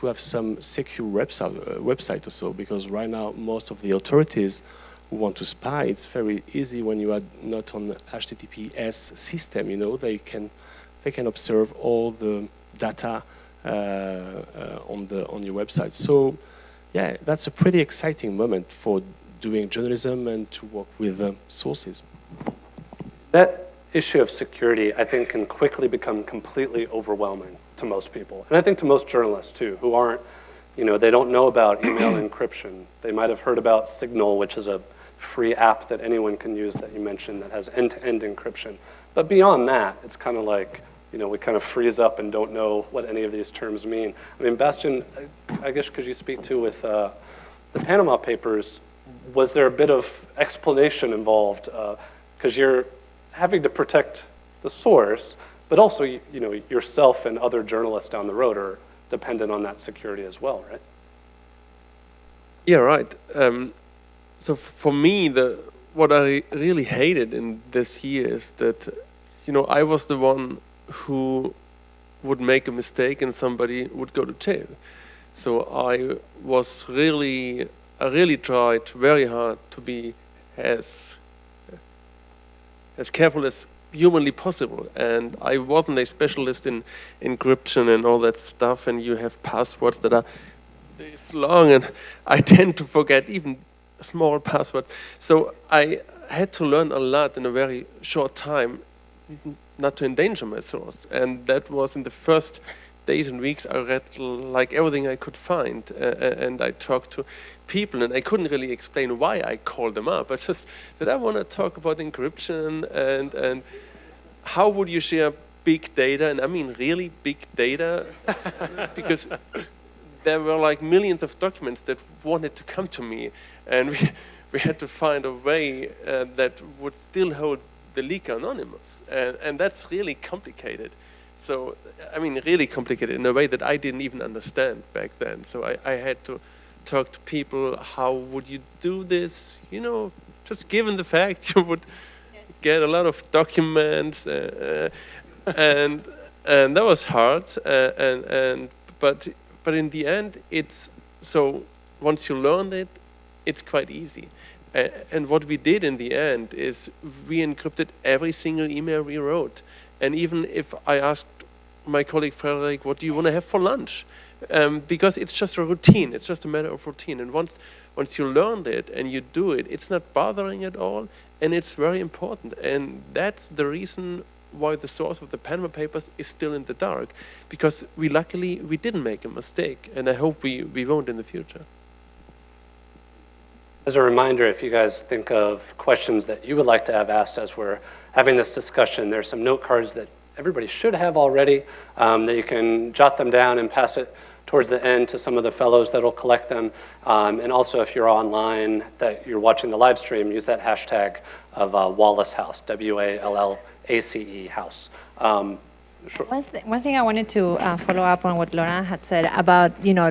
have some secure website or so, because right now most of the authorities who want to spy, it's very easy when you are not on the HTTPS system. You know, they can observe all the data on your website. So, yeah, that's a pretty exciting moment for doing journalism and to work with sources. That issue of security, I think, can quickly become completely overwhelming to most people. And I think to most journalists, too, who aren't, they don't know about email encryption. They might have heard about Signal, which is a free app that anyone can use that you mentioned that has end-to-end encryption. But beyond that, it's kind of like, we kind of freeze up and don't know what any of these terms mean. I mean, Bastian, I guess could you speak to with the Panama Papers, was there a bit of explanation involved? Because you're having to protect the source, but also, yourself and other journalists down the road are dependent on that security as well, right? Yeah, right. So for me, what I really hated in this year is that, I was the one who would make a mistake and somebody would go to jail. So I really tried very hard to be as careful as humanly possible. And I wasn't a specialist in encryption and all that stuff, and you have passwords that are this long, and I tend to forget even a small password. So I had to learn a lot in a very short time, not to endanger my source. And that was in the first days and weeks. I read like everything I could find, and I talked to people, and I couldn't really explain why I called them up. I just said, I want to talk about encryption and how would you share big data, and I mean really big data, because there were like millions of documents that wanted to come to me, and we had to find a way that would still hold the leaker anonymous, and that's really complicated. So, I mean, really complicated in a way that I didn't even understand back then. So I had to talk to people, how would you do this? You know, just given the fact you would get a lot of documents, and that was hard, but in the end, it's, so once you learn it, it's quite easy. And what we did in the end is we encrypted every single email we wrote. And even if I asked my colleague Frederick, what do you want to have for lunch? Because it's just a routine, it's just a matter of routine. And once you learned it and you do it, it's not bothering at all, and it's very important. And that's the reason why the source of the Panama Papers is still in the dark, because luckily we didn't make a mistake, and I hope we won't in the future. As a reminder, if you guys think of questions that you would like to have asked as we're having this discussion, there's some note cards that everybody should have already, that you can jot them down and pass it towards the end to some of the fellows that will collect them. And also, if you're online, that you're watching the live stream, use that hashtag of Wallace House, W-A-L-L-A-C-E House. Sure. One thing I wanted to follow up on what Laurent had said about,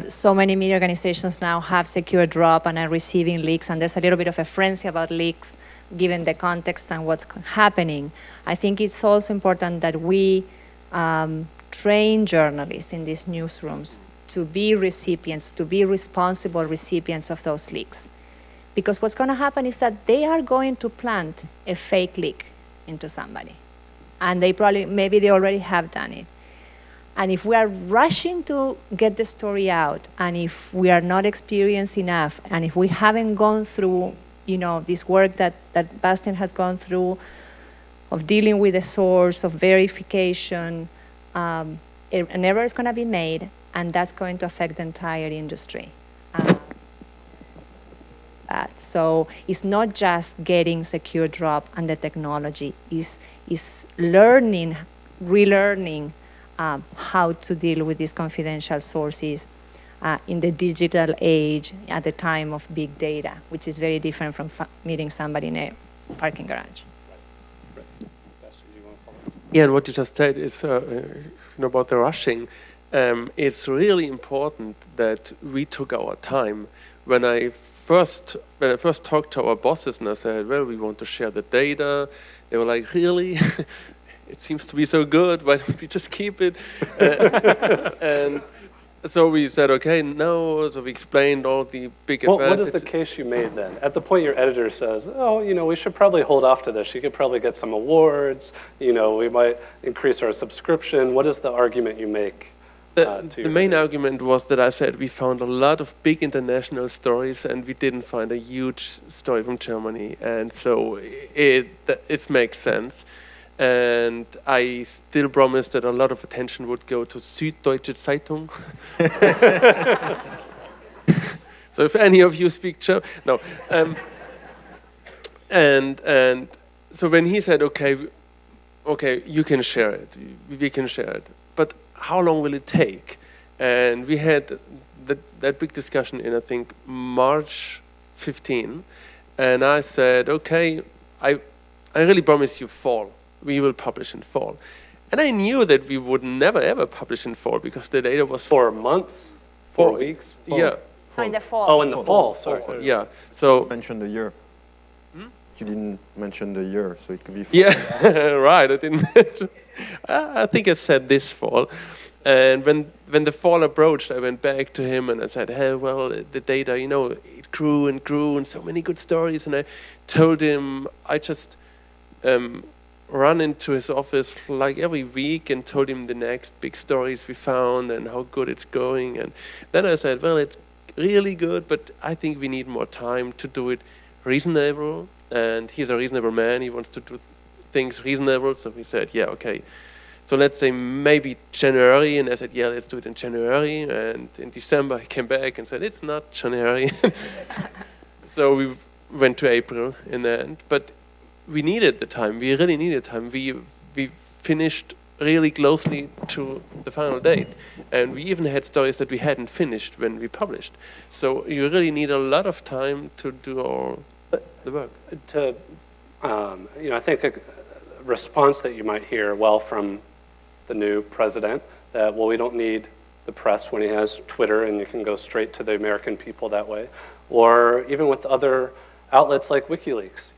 so many media organizations now have secure drop and are receiving leaks, and there's a little bit of a frenzy about leaks given the context and what's happening. I think it's also important that we train journalists in these newsrooms to be recipients, to be responsible recipients of those leaks. Because what's going to happen is that they are going to plant a fake leak into somebody. And maybe they already have done it. And if we are rushing to get the story out, and if we are not experienced enough, and if we haven't gone through, this work that Bastian has gone through of dealing with the source, of verification, an error is going to be made, and that's going to affect the entire industry. So it's not just getting secure drop and the technology, is learning, relearning how to deal with these confidential sources in the digital age at the time of big data, which is very different from meeting somebody in a parking garage. Yeah, and what you just said is about the rushing. It's really important that we took our time. When I first talked to our bosses and I said, well, we want to share the data, they were like, really? It seems to be so good, why don't we just keep it? And so we said, okay, no, so we explained all the big advantages. What is the case you made then? At the point your editor says, oh, we should probably hold off to this. You could probably get some awards, we might increase our subscription. What is the argument you make? The main argument was that I said we found a lot of big international stories and we didn't find a huge story from Germany, and so it makes sense. And I still promised that a lot of attention would go to Süddeutsche Zeitung. So if any of you speak German, no. And so when he said, okay, you can share it, we can share it, but how long will it take? And we had that big discussion in, I think, March 15. And I said, okay, I really promise you fall. We will publish in fall. And I knew that we would never, ever publish in fall because the data was... 4 months? 4 weeks? Yeah. In the fall. Oh, in the fall, sorry. Yeah. So... Mention the year. you didn't mention the year, so it could be fall. Yeah, right, I didn't mention. I think I said this fall. And when the fall approached, I went back to him and I said, hey, well, the data, you know, it grew and so many good stories. And I told him, I just run into his office like every week and told him the next big stories we found and how good it's going. And then I said, well, it's really good, but I think we need more time to do it reasonable. And he's a reasonable man. He wants to do things reasonable. So we said, yeah, okay. So let's say maybe January, and I said, yeah, let's do it in January. And in December, he came back and said, it's not January. So we went to April in the end. But we needed the time. We really needed time. We finished really closely to the final date. And we even had stories that we hadn't finished when we published. So you really need a lot of time to do all the work. I think a response that you might hear, well, from the new president, that, well, we don't need the press when he has Twitter and you can go straight to the American people that way. Or even with other outlets like WikiLeaks,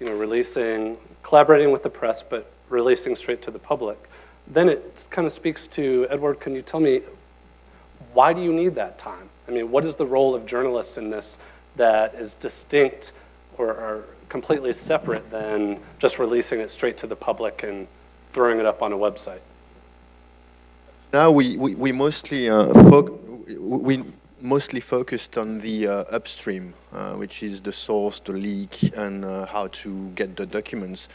collaborating with the press, but releasing straight to the public. Then it kind of speaks to, Edouard, can you tell me, why do you need that time? I mean, what is the role of journalists in this that is distinct or completely separate than just releasing it straight to the public and throwing it up on a website? Now we mostly mostly focused on the upstream, which is the source, the leak, and how to get the documents.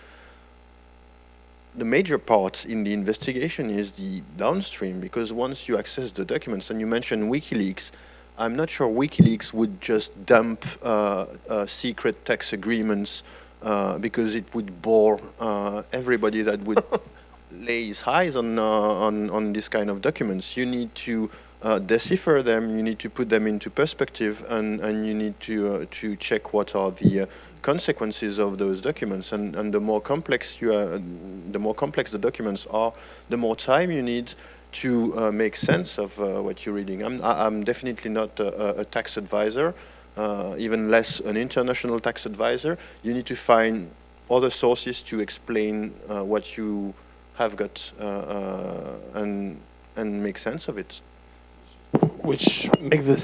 The major part in the investigation is the downstream, because once you access the documents, and you mentioned WikiLeaks, I'm not sure WikiLeaks would just dump secret tax agreements because it would bore everybody that would lay his eyes on this kind of documents. You need to decipher them, you need to put them into perspective, and you need to check what are the consequences of those documents. And the more complex the documents are, the more time you need to make sense of what you're reading. I'm definitely not a tax advisor, even less an international tax advisor. You need to find other sources to explain what you have got and make sense of it. Which makes the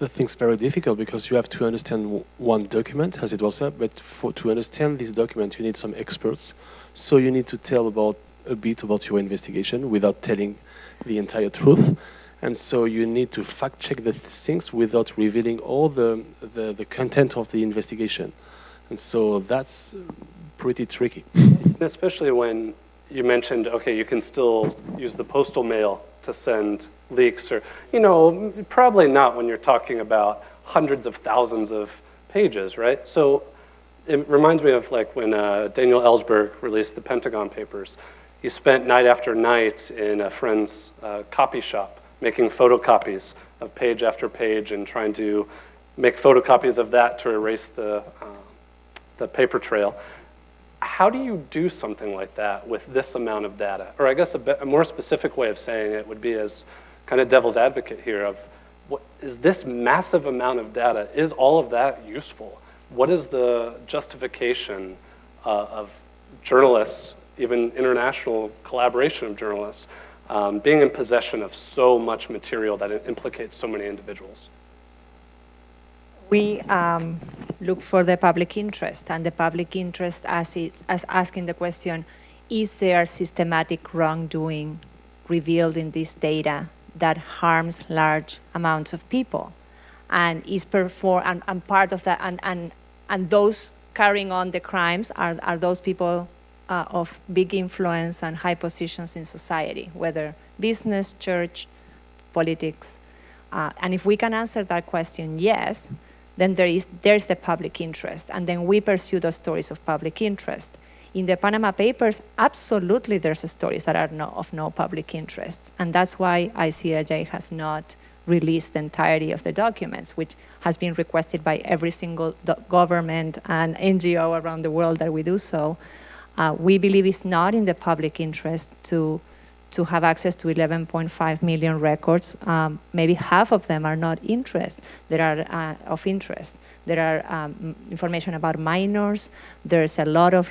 things very difficult, because you have to understand one document, as it was said, but to understand this document, you need some experts. So you need to tell a bit about your investigation without telling the entire truth. And so you need to fact check the things without revealing all the content of the investigation. And so that's pretty tricky. Especially when you mentioned, okay, you can still use the postal mail to send leaks, or, probably not when you're talking about hundreds of thousands of pages, right? So it reminds me of like when Daniel Ellsberg released the Pentagon Papers. He spent night after night in a friend's copy shop making photocopies of page after page and trying to make photocopies of that to erase the paper trail. How do you do something like that with this amount of data? Or I guess a more specific way of saying it would be as kind of devil's advocate here of, what is this massive amount of data, is all of that useful? What is the justification of journalists, even international collaboration of journalists, being in possession of so much material that it implicates so many individuals? We look for the public interest, and the public interest as asking the question, is there systematic wrongdoing revealed in this data that harms large amounts of people? And is and part of that, and those carrying on the crimes are those people of big influence and high positions in society, whether business, church, politics. And if we can answer that question, yes, then there's the public interest, and then we pursue those stories of public interest. In the Panama Papers, absolutely there's stories that are of no public interest, and that's why ICIJ has not released the entirety of the documents, which has been requested by every single government and NGO around the world that we do so. We believe it's not in the public interest to to have access to 11.5 million records. Maybe half of them are not of interest. There are information about minors. There's a lot of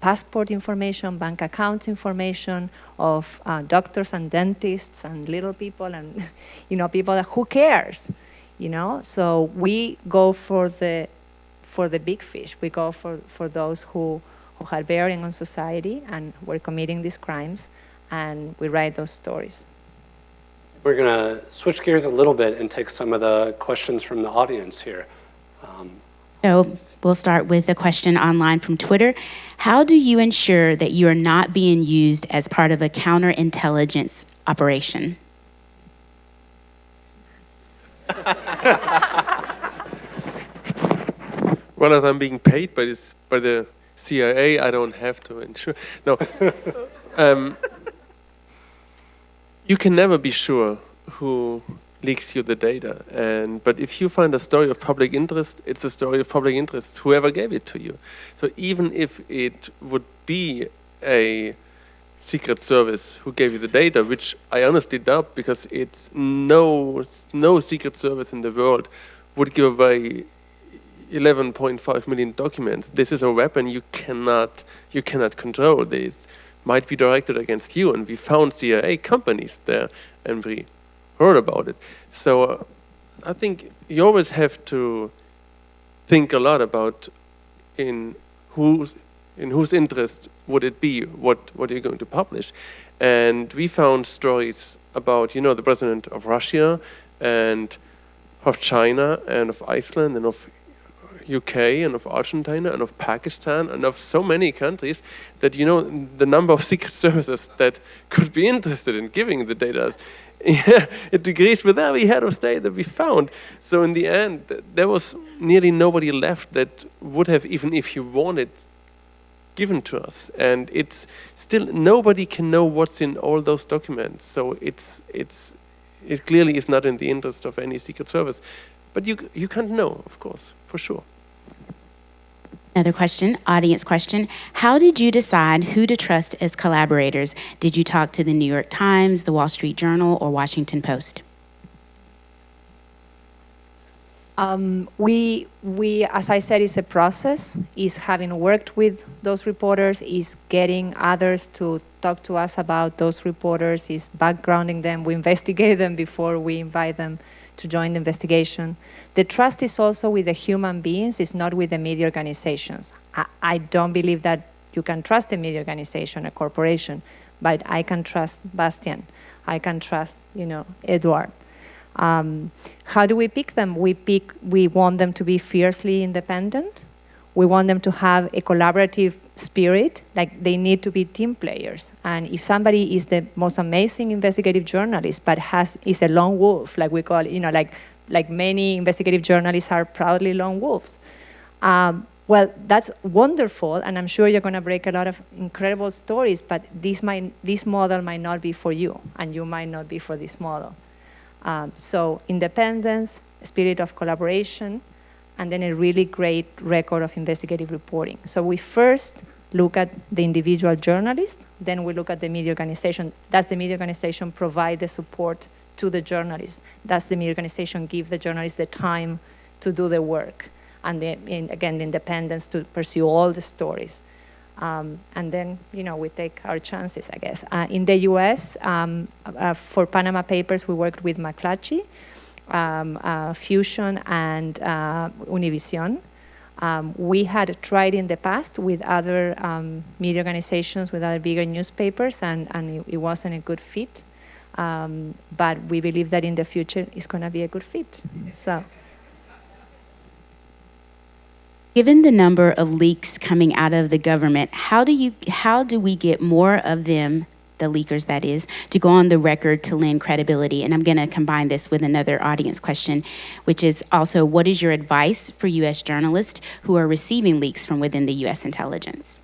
passport information, bank accounts information of doctors and dentists and little people and people that who cares, So we go for the big fish. We go for those who had bearing on society and were committing these crimes, and we write those stories. We're going to switch gears a little bit and take some of the questions from the audience here. So we'll start with a question online from Twitter. How do you ensure that you are not being used as part of a counterintelligence operation? Well, as I'm being paid by the CIA, I don't have to ensure. No. You can never be sure who leaks you the data. But if you find a story of public interest, it's a story of public interest, whoever gave it to you. So even if it would be a secret service who gave you the data, which I honestly doubt, because it's no secret service in the world would give away 11.5 million documents. This is a weapon you cannot control. This might be directed against you, and we found CIA companies there, and we heard about it. So I think you always have to think a lot about in whose interest would it be, what are you going to publish. And we found stories about, the president of Russia and of China and of Iceland and of UK and of Argentina and of Pakistan and of so many countries that, the number of secret services that could be interested in giving the data, it decreased with every head of state that we found. So in the end, there was nearly nobody left that would have, even if you wanted, given to us. And it's still, nobody can know what's in all those documents. So it clearly is not in the interest of any secret service. But you can't know, of course, for sure. Another question, audience question. How did you decide who to trust as collaborators? Did you talk to the New York Times, the Wall Street Journal, or Washington Post? We, as I said, it's a process. Is having worked with those reporters, is getting others to talk to us about those reporters, is backgrounding them. We investigate them before we invite them to join the investigation. The trust is also with the human beings, it's not with the media organizations. I don't believe that you can trust a media organization, a corporation, but I can trust Bastian. I can trust, Edouard. How do we pick them? We want them to be fiercely independent. We want them to have a collaborative spirit, like they need to be team players. And if somebody is the most amazing investigative journalist, but is a lone wolf, like we call, like many investigative journalists are proudly lone wolves. Well, that's wonderful, and I'm sure you're going to break a lot of incredible stories, but this model might not be for you, and you might not be for this model. So independence, spirit of collaboration, and then a really great record of investigative reporting. So we first look at the individual journalist, then we look at the media organization. Does the media organization provide the support to the journalist? Does the media organization give the journalist the time to do the work? And again, the independence to pursue all the stories. And then, we take our chances, I guess. In the US, for Panama Papers, we worked with McClatchy, Fusion, and Univision. We had tried in the past with other media organizations, with other bigger newspapers, and it wasn't a good fit. But we believe that in the future, it's going to be a good fit. So. Given the number of leaks coming out of the government, how do we get more of them, the leakers that is, to go on the record to lend credibility? And I'm going to combine this with another audience question, which is also, what is your advice for U.S. journalists who are receiving leaks from within the U.S. intelligence?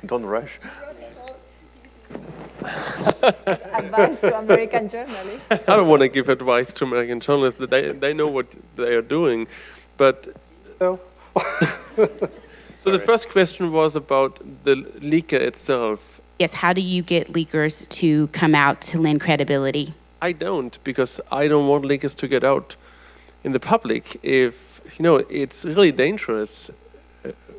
Don't rush. Advice to American journalists. I don't want to give advice to American journalists. They know what they are doing, but So the first question was about the leaker itself. Yes, how do you get leakers to come out to lend credibility? I don't, because I don't want leakers to get out in the public. If, it's really dangerous.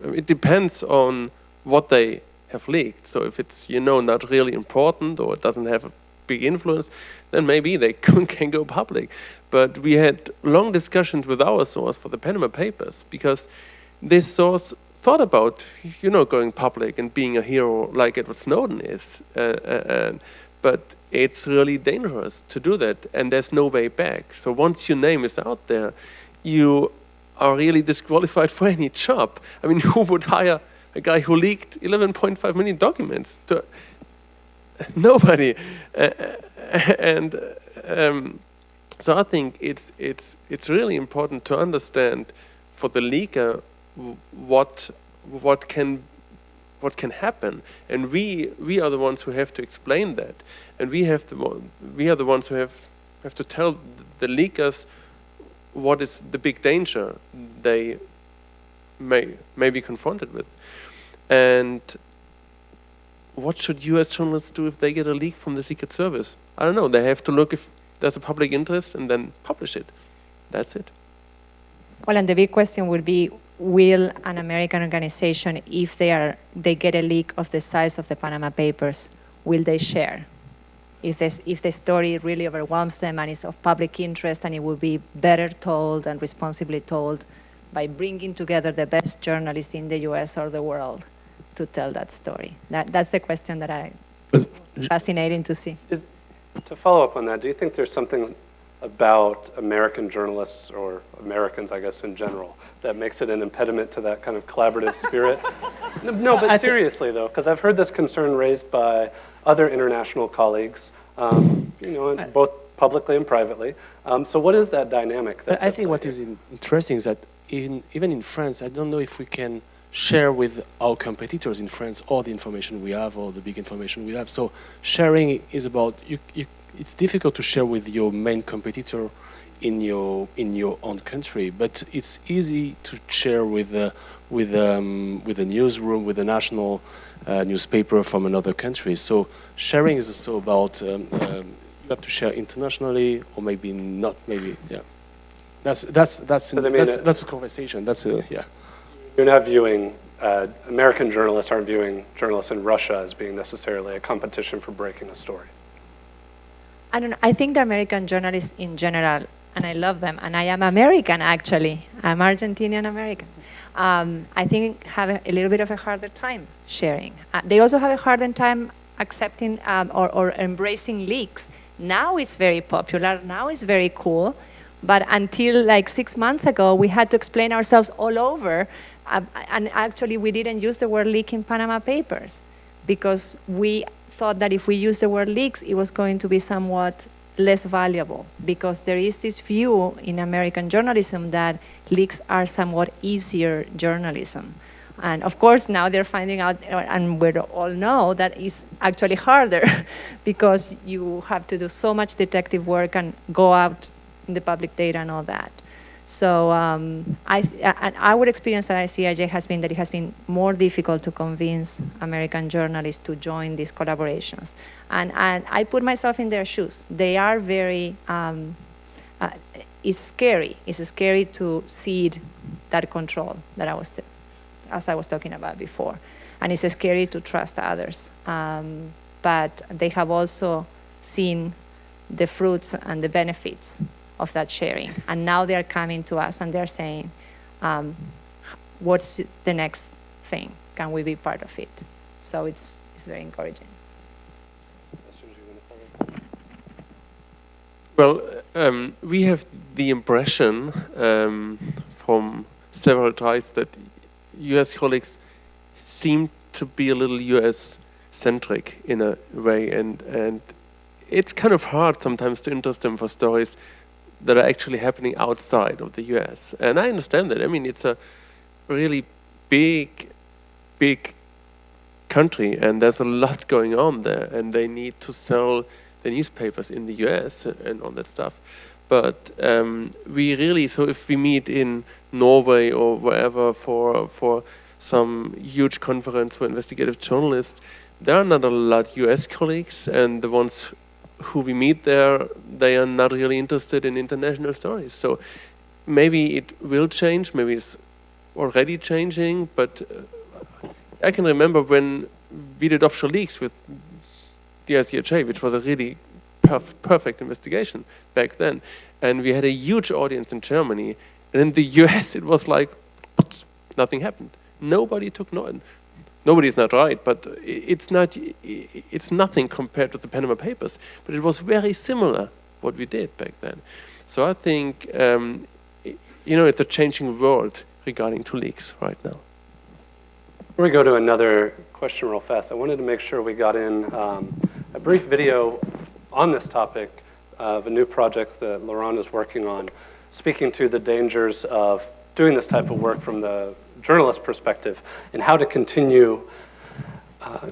It depends on what they have leaked. So if it's, not really important or it doesn't have a big influence, then maybe they can go public. But we had long discussions with our source for the Panama Papers, because this source thought about, going public and being a hero like Edward Snowden is. But it's really dangerous to do that, and there's no way back. So once your name is out there, you are really disqualified for any job. I mean, who would hire a guy who leaked 11.5 million documents? Nobody. So I think it's really important to understand for the leaker what can happen, and we are the ones who have to explain that, and we are the ones who have to tell the leakers what is the big danger they may be confronted with. And what should US journalists do if they get a leak from the Secret Service? I don't know. They have to look if there's a public interest and then publish it. That's it. Well, and the big question would be, will an American organization, if they get a leak of the size of the Panama Papers, will they share? If the story really overwhelms them and is of public interest, and it will be better told and responsibly told by bringing together the best journalists in the US or the world to tell that story. That's the question that fascinating to see. To follow up on that, do you think there's something about American journalists, or Americans, I guess, in general, that makes it an impediment to that kind of collaborative spirit? No, but seriously, though, because I've heard this concern raised by other international colleagues, both publicly and privately. So what is that dynamic? I think what is interesting is that even in France, I don't know if we can share with our competitors in France all the information we have, all the big information we have. So sharing is about, it's difficult to share with your main competitor in your own country, but it's easy to share with a newsroom, with a national newspaper from another country. So sharing is also about you have to share internationally, or maybe not. Maybe That's a conversation. Yeah. You're not viewing American journalists aren't viewing journalists in Russia as being necessarily a competition for breaking a story. I don't know. I think the American journalists in general, and I love them, and I am American actually. I'm Argentinian American. I think have a little bit of a harder time sharing. They also have a harder time accepting or embracing leaks. Now it's very popular. Now it's very cool. But until like 6 months ago, we had to explain ourselves all over. And actually, we didn't use the word leak in Panama Papers because we thought that if we used the word leaks, it was going to be somewhat less valuable, because there is this view in American journalism that leaks are somewhat easier journalism. And of course, now they're finding out, and we all know, that it's actually harder because you have to do so much detective work and go out in the public data and all that. So our experience at ICIJ has been that it has been more difficult to convince American journalists to join these collaborations. And I put myself in their shoes. They are very, it's scary. It's scary to cede that control that as I was talking about before. And it's scary to trust others. But they have also seen the fruits and the benefits of that sharing. And now they're coming to us and they're saying, what's the next thing? Can we be part of it? So it's very encouraging. Well, we have the impression from several tries that US colleagues seem to be a little US-centric in a way, and it's kind of hard sometimes to interest them for stories that are actually happening outside of the US. And I understand that. I mean, it's a really big country, and there's a lot going on there, and they need to sell the newspapers in the US and all that stuff. But we really, so if we meet in Norway or wherever for some huge conference for investigative journalists, there are not a lot US colleagues, and the ones who we meet there, they are not really interested in international stories. So maybe it will change, maybe it's already changing, but I can remember when we did offshore leaks with the ICIJ, which was a really perfect investigation back then. And we had a huge audience in Germany, and in the US it was like, nothing happened. Nobody took note. Nobody is not right, but it's nothing compared to the Panama Papers. But it was very similar what we did back then. So I think it's a changing world regarding to leaks right now. Before we go to another question real fast, I wanted to make sure we got in a brief video on this topic of a new project that Laurent is working on, speaking to the dangers of doing this type of work from the journalist perspective and how to continue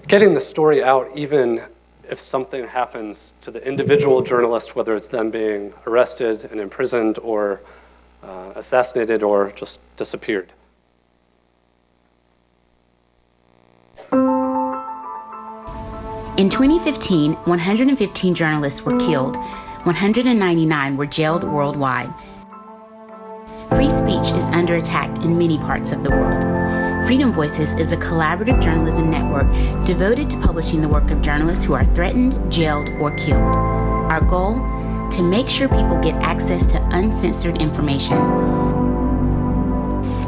getting the story out even if something happens to the individual journalist, whether it's them being arrested and imprisoned or assassinated or just disappeared. In 2015, 115 journalists were killed. 199 were jailed worldwide. Free speech is under attack in many parts of the world. Freedom Voices is a collaborative journalism network devoted to publishing the work of journalists who are threatened, jailed, or killed. Our goal? To make sure people get access to uncensored information.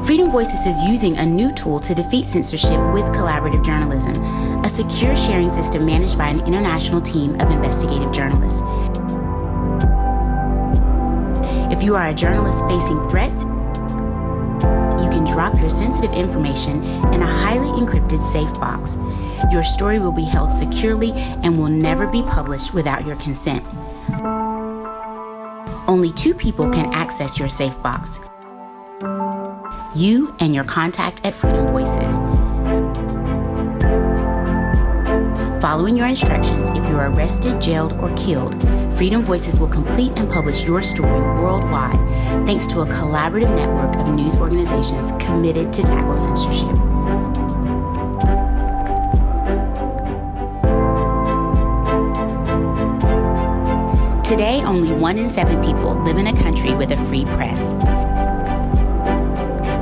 Freedom Voices is using a new tool to defeat censorship with collaborative journalism, a secure sharing system managed by an international team of investigative journalists. If you are a journalist facing threats, you can drop your sensitive information in a highly encrypted safe box. Your story will be held securely and will never be published without your consent. Only 2 people can access your safe box: you and your contact at Freedom Voices. Following your instructions, if you are arrested, jailed, or killed, Freedom Voices will complete and publish your story worldwide, thanks to a collaborative network of news organizations committed to tackle censorship. Today, only 1 in 7 people live in a country with a free press.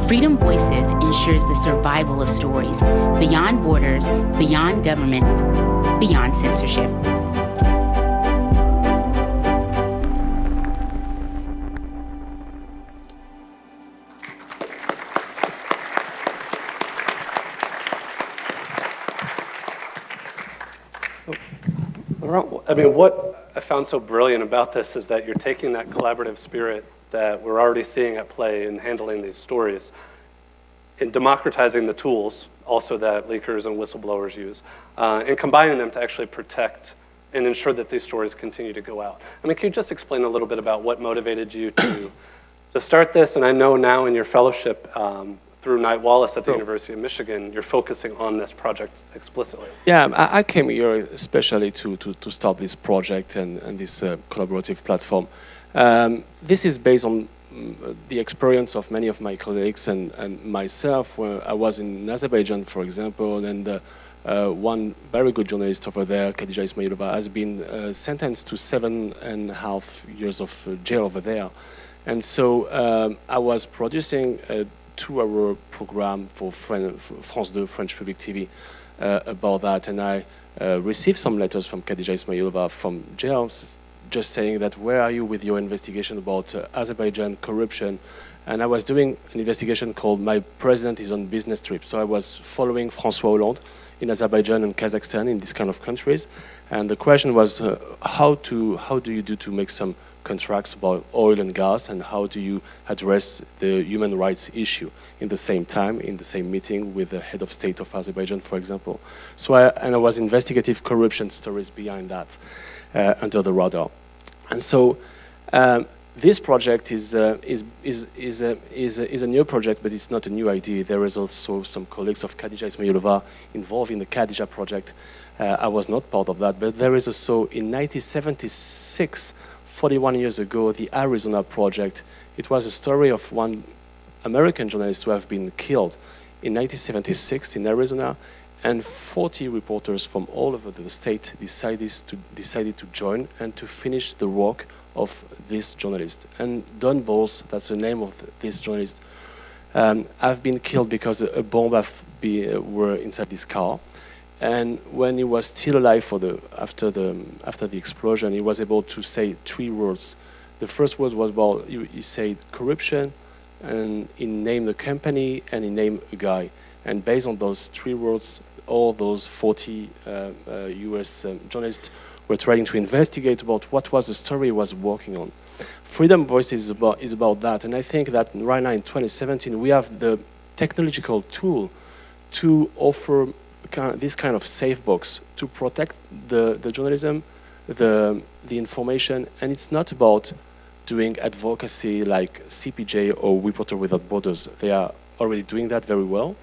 Freedom Voices ensures the survival of stories beyond borders, beyond governments, beyond censorship. I mean, what I found so brilliant about this is that you're taking that collaborative spirit that we're already seeing at play in handling these stories and democratizing the tools also that leakers and whistleblowers use and combining them to actually protect and ensure that these stories continue to go out. I mean, can you just explain a little bit about what motivated you to start this? And I know now in your fellowship through Knight-Wallace at the University of Michigan, you're focusing on this project explicitly. Yeah, I came here especially to start this project and this collaborative platform. This is based on the experience of many of my colleagues and myself, where I was in Azerbaijan, for example, and one very good journalist over there, Khadija Ismailova, has been sentenced to 7.5 years of jail over there. And so I was producing a 2-hour program for France 2, French Public TV, about that, and I received some letters from Khadija Ismailova from jail, just saying that, where are you with your investigation about Azerbaijan corruption? And I was doing an investigation called My President is on Business Trip. So I was following François Hollande in Azerbaijan and Kazakhstan, in these kind of countries. And the question was, how do you do to make some contracts about oil and gas, and how do you address the human rights issue in the same time, in the same meeting with the head of state of Azerbaijan, for example. So I was investigative corruption stories behind that, under the radar. And so this project is a new project, but it's not a new idea. There is also some colleagues of Khadija Ismailova involved in the Khadija project. I was not part of that, but there is also in 1976, 41 years ago, the Arizona project. It was a story of one American journalist who have been killed in 1976 in Arizona, and 40 reporters from all over the state decided to join and to finish the work of this journalist. And Don Bowles, that's the name of this journalist, have been killed because a bomb were inside this car. And when he was still alive after the explosion, he was able to say 3 words. The first word was about, he said corruption, and he named the company, and he named a guy. And based on those 3 words, all those 40 US journalists were trying to investigate about what was the story he was working on. Freedom Voices is about that, and I think that right now in 2017 we have the technological tool to offer this kind of safe box to protect the journalism, the information, and it's not about doing advocacy like CPJ or Reporters Without Borders. They are already doing that very well.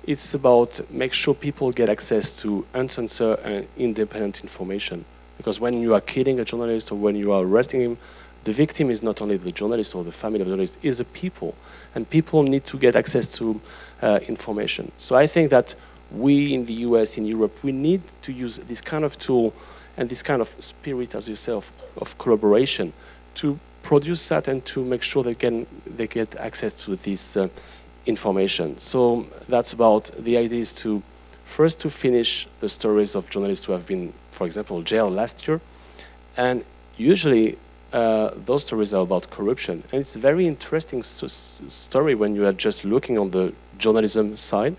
It's about make sure people get access to uncensored and independent information. Because when you are killing a journalist or when you are arresting him, the victim is not only the journalist or the family of the journalist, it's the people. And people need to get access to information. So I think that we in the US, in Europe, we need to use this kind of tool and this kind of spirit, as you say, of collaboration to produce that and to make sure they get access to this information. So that's about the idea is to first to finish the stories of journalists who have been, for example, jailed last year. And usually those stories are about corruption. And it's a very interesting story when you are just looking on the journalism side.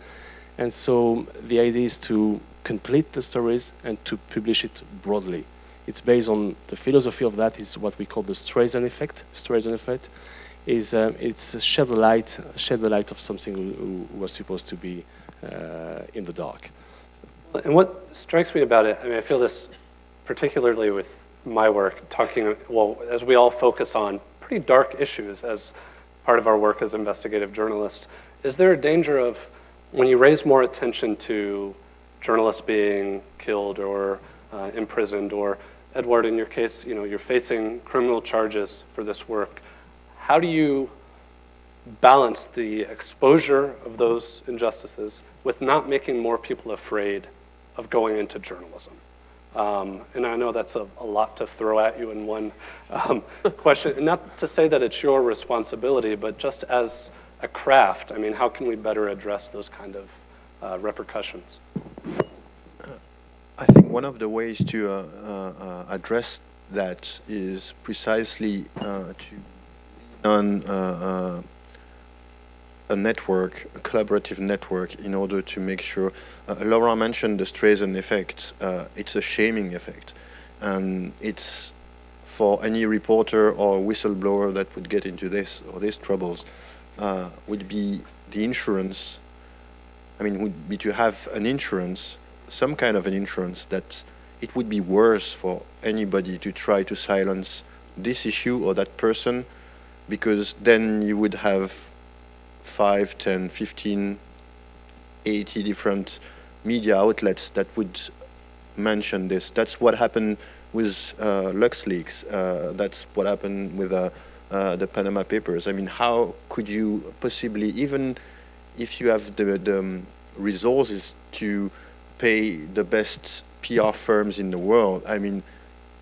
And so the idea is to complete the stories and to publish it broadly. It's based on the philosophy of that is what we call the Streisand effect. Streisand effect is it's shed the light of something who was supposed to be in the dark. And what strikes me about it, I mean, I feel this particularly with my work, as we all focus on pretty dark issues as part of our work as investigative journalists, is there a danger of when you raise more attention to journalists being killed or imprisoned, or Edouard, in your case, you're facing criminal charges for this work, how do you balance the exposure of those injustices with not making more people afraid of going into journalism? And I know that's a lot to throw at you in one question. And not to say that it's your responsibility, but just as a craft, I mean, how can we better address those kind of repercussions? I think one of the ways to address that is precisely to on a network, a collaborative network, in order to make sure. Laurent mentioned the Streisand effect. It's a shaming effect, and it's for any reporter or whistleblower that would get into this or these troubles. Would be the insurance. I mean, would be to have an insurance, some kind of an insurance that it would be worse for anybody to try to silence this issue or that person, because then you would have 5, 10, 15, 80 different media outlets that would mention this. That's what happened with LuxLeaks. That's what happened with the Panama Papers. I mean, how could you possibly, even if you have the resources to pay the best PR firms in the world, I mean,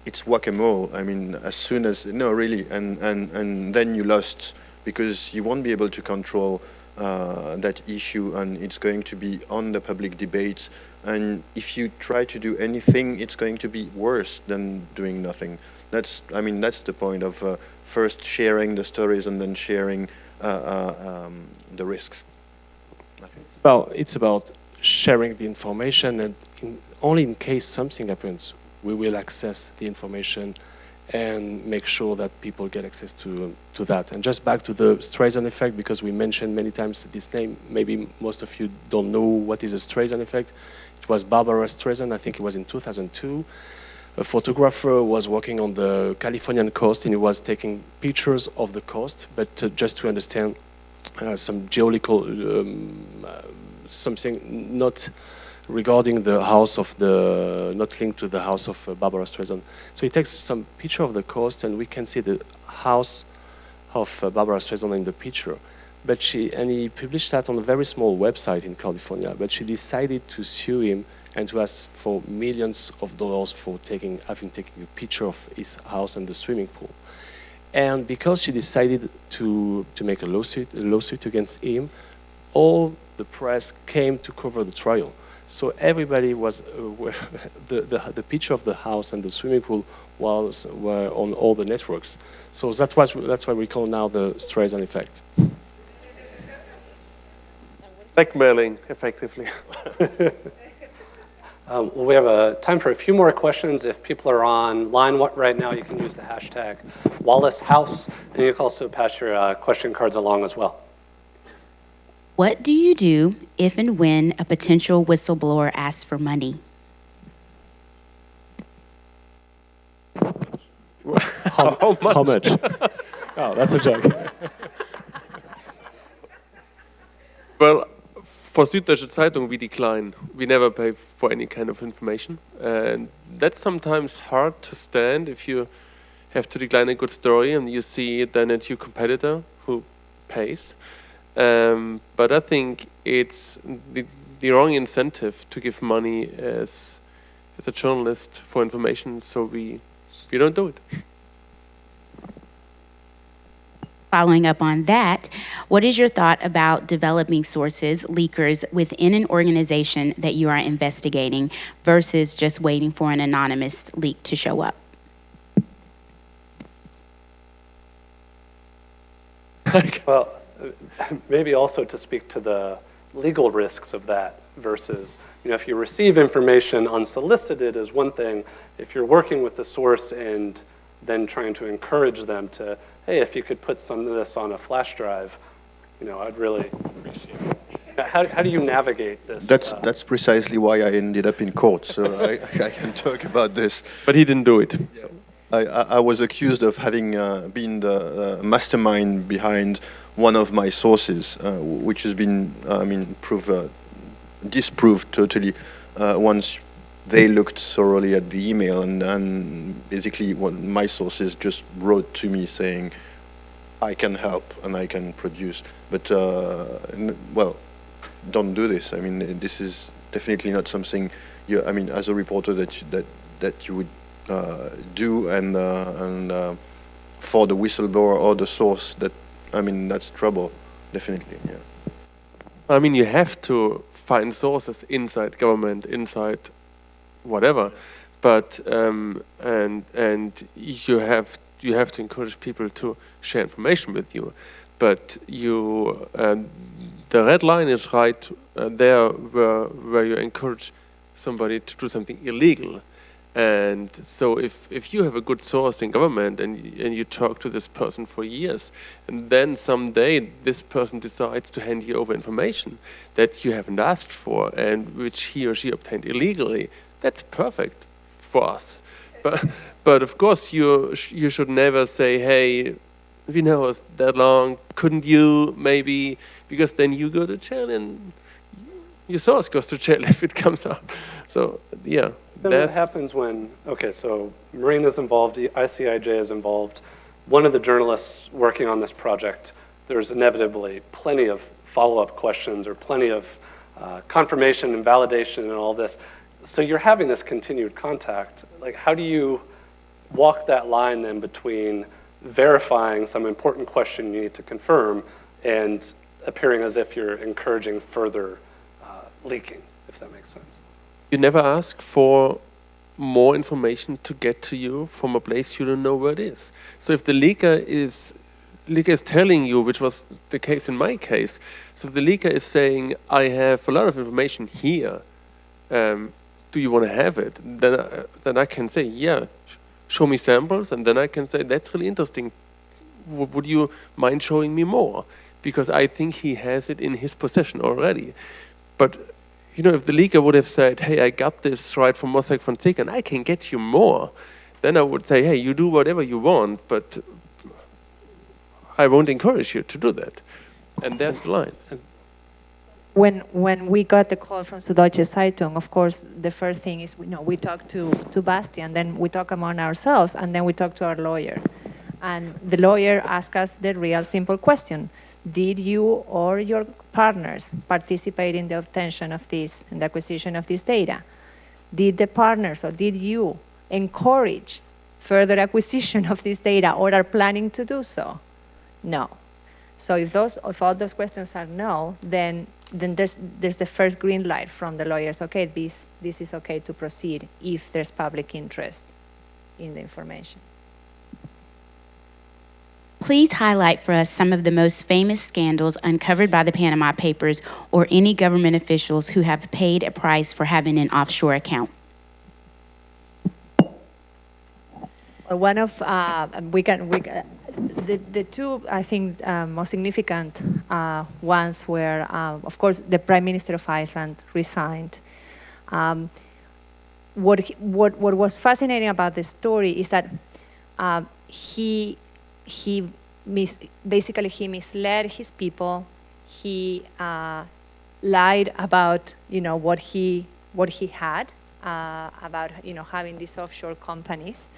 it's whack-a-mole. I mean, as soon as, no, really, and then you lost, because you won't be able to control that issue, and it's going to be on the public debate. And if you try to do anything, it's going to be worse than doing nothing. That's the point of first sharing the stories and then sharing the risks. It's about sharing the information, and only in case something happens, we will access the information and make sure that people get access to that. And just back to the Streisand effect, because we mentioned many times this name, maybe most of you don't know what is a Streisand effect. It was Barbara Streisand, I think it was in 2002. A photographer was working on the Californian coast, and he was taking pictures of the coast, but just to understand some geological, something not regarding the house of not linked to the house of Barbara Streisand. So he takes some picture of the coast, and we can see the house of Barbara Streisand in the picture. and he published that on a very small website in California, but she decided to sue him and to ask for millions of dollars for having taken a picture of his house and the swimming pool. And because she decided to make a lawsuit against him, all the press came to cover the trial. So everybody was the picture of the house and the swimming pool were on all the networks. So that's what we call now the Streisand effect. Blackmailing, effectively. Well, we have time for a few more questions. If people are online right now, you can use the hashtag #WallaceHouse, and you can also pass your question cards along as well. What do you do if and when a potential whistleblower asks for money? How much? Oh, that's a joke. Well, for Süddeutsche Zeitung, we decline. We never pay for any kind of information. And that's sometimes hard to stand if you have to decline a good story and you see it then at your competitor who pays. But I think it's the wrong incentive to give money as a journalist for information, so we don't do it. Following up on that, what is your thought about developing sources, leakers, within an organization that you are investigating versus just waiting for an anonymous leak to show up? Well, maybe also to speak to the legal risks of that versus, if you receive information unsolicited is one thing. If you're working with the source and then trying to encourage them to, hey, if you could put some of this on a flash drive, I'd really appreciate it. How do you navigate this? That's precisely why I ended up in court, so I can talk about this. But he didn't do it. So. I was accused of having been the mastermind behind one of my sources, which has been, disproved totally once they looked thoroughly at the email, and basically my sources just wrote to me saying, I can help and I can produce, but well, don't do this. This is definitely not something as a reporter that you would do, and for the whistleblower or the source, that's trouble, definitely. Yeah. You have to find sources inside government, inside whatever, but and you have to encourage people to share information with you, but the red line is right there where you encourage somebody to do something illegal. And so if you have a good source in government and you talk to this person for years, and then someday this person decides to hand you over information that you haven't asked for and which he or she obtained illegally, that's perfect for us. But of course you should never say, hey, we know it's that long, couldn't you maybe, because then you go to jail and your source goes to jail if it comes out. So yeah. Then what happens when, so Marina's involved, ICIJ is involved, one of the journalists working on this project, there's inevitably plenty of follow-up questions or plenty of confirmation and validation and all this. So you're having this continued contact. How do you walk that line then between verifying some important question you need to confirm and appearing as if you're encouraging further leaking, if that makes sense? You never ask for more information to get to you from a place you don't know where it is. So if the leaker is telling you, which was the case in my case, so if the leaker is saying, I have a lot of information here, do you want to have it? Then I can say, yeah, show me samples, and then I can say, that's really interesting. Would you mind showing me more? Because I think he has it in his possession already. But if the leaker would have said, hey, I got this right from Mossack Fonseca and I can get you more, then I would say, hey, you do whatever you want, but I won't encourage you to do that. And there's the line. When we got the call from Süddeutsche Zeitung, of course, the first thing is, we talk to Bastian, then we talk among ourselves, and then we talk to our lawyer. And the lawyer asked us the real simple question. Did you or your partners participate in the obtention of this and the acquisition of this data? Did the partners or did you encourage further acquisition of this data or are planning to do so? No. So if all those questions are no, then there's the first green light from the lawyers. Okay, this is okay to proceed if there's public interest in the information. Please highlight for us some of the most famous scandals uncovered by the Panama Papers or any government officials who have paid a price for having an offshore account. One of the two, I think, most significant ones were, of course, the Prime Minister of Iceland resigned. What was fascinating about the story is that he basically misled his people. He lied about what he had about having these offshore companies.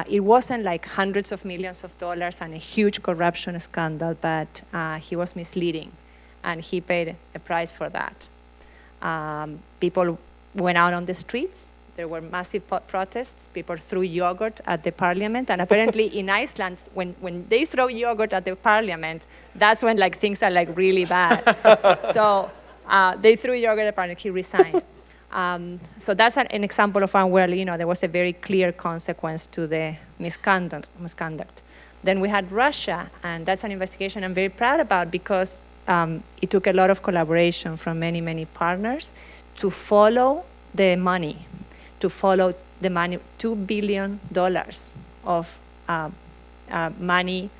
It wasn't like hundreds of millions of dollars and a huge corruption scandal, but he was misleading, and he paid a price for that. People went out on the streets. There were massive protests. People threw yogurt at the parliament, and apparently in Iceland, when they throw yogurt at the parliament, that's when things are really bad. So they threw yogurt at the parliament. He resigned. So that's an example of one where there was a very clear consequence to the misconduct. Then we had Russia, and that's an investigation I'm very proud about because it took a lot of collaboration from many partners to follow the money, $2 billion of money,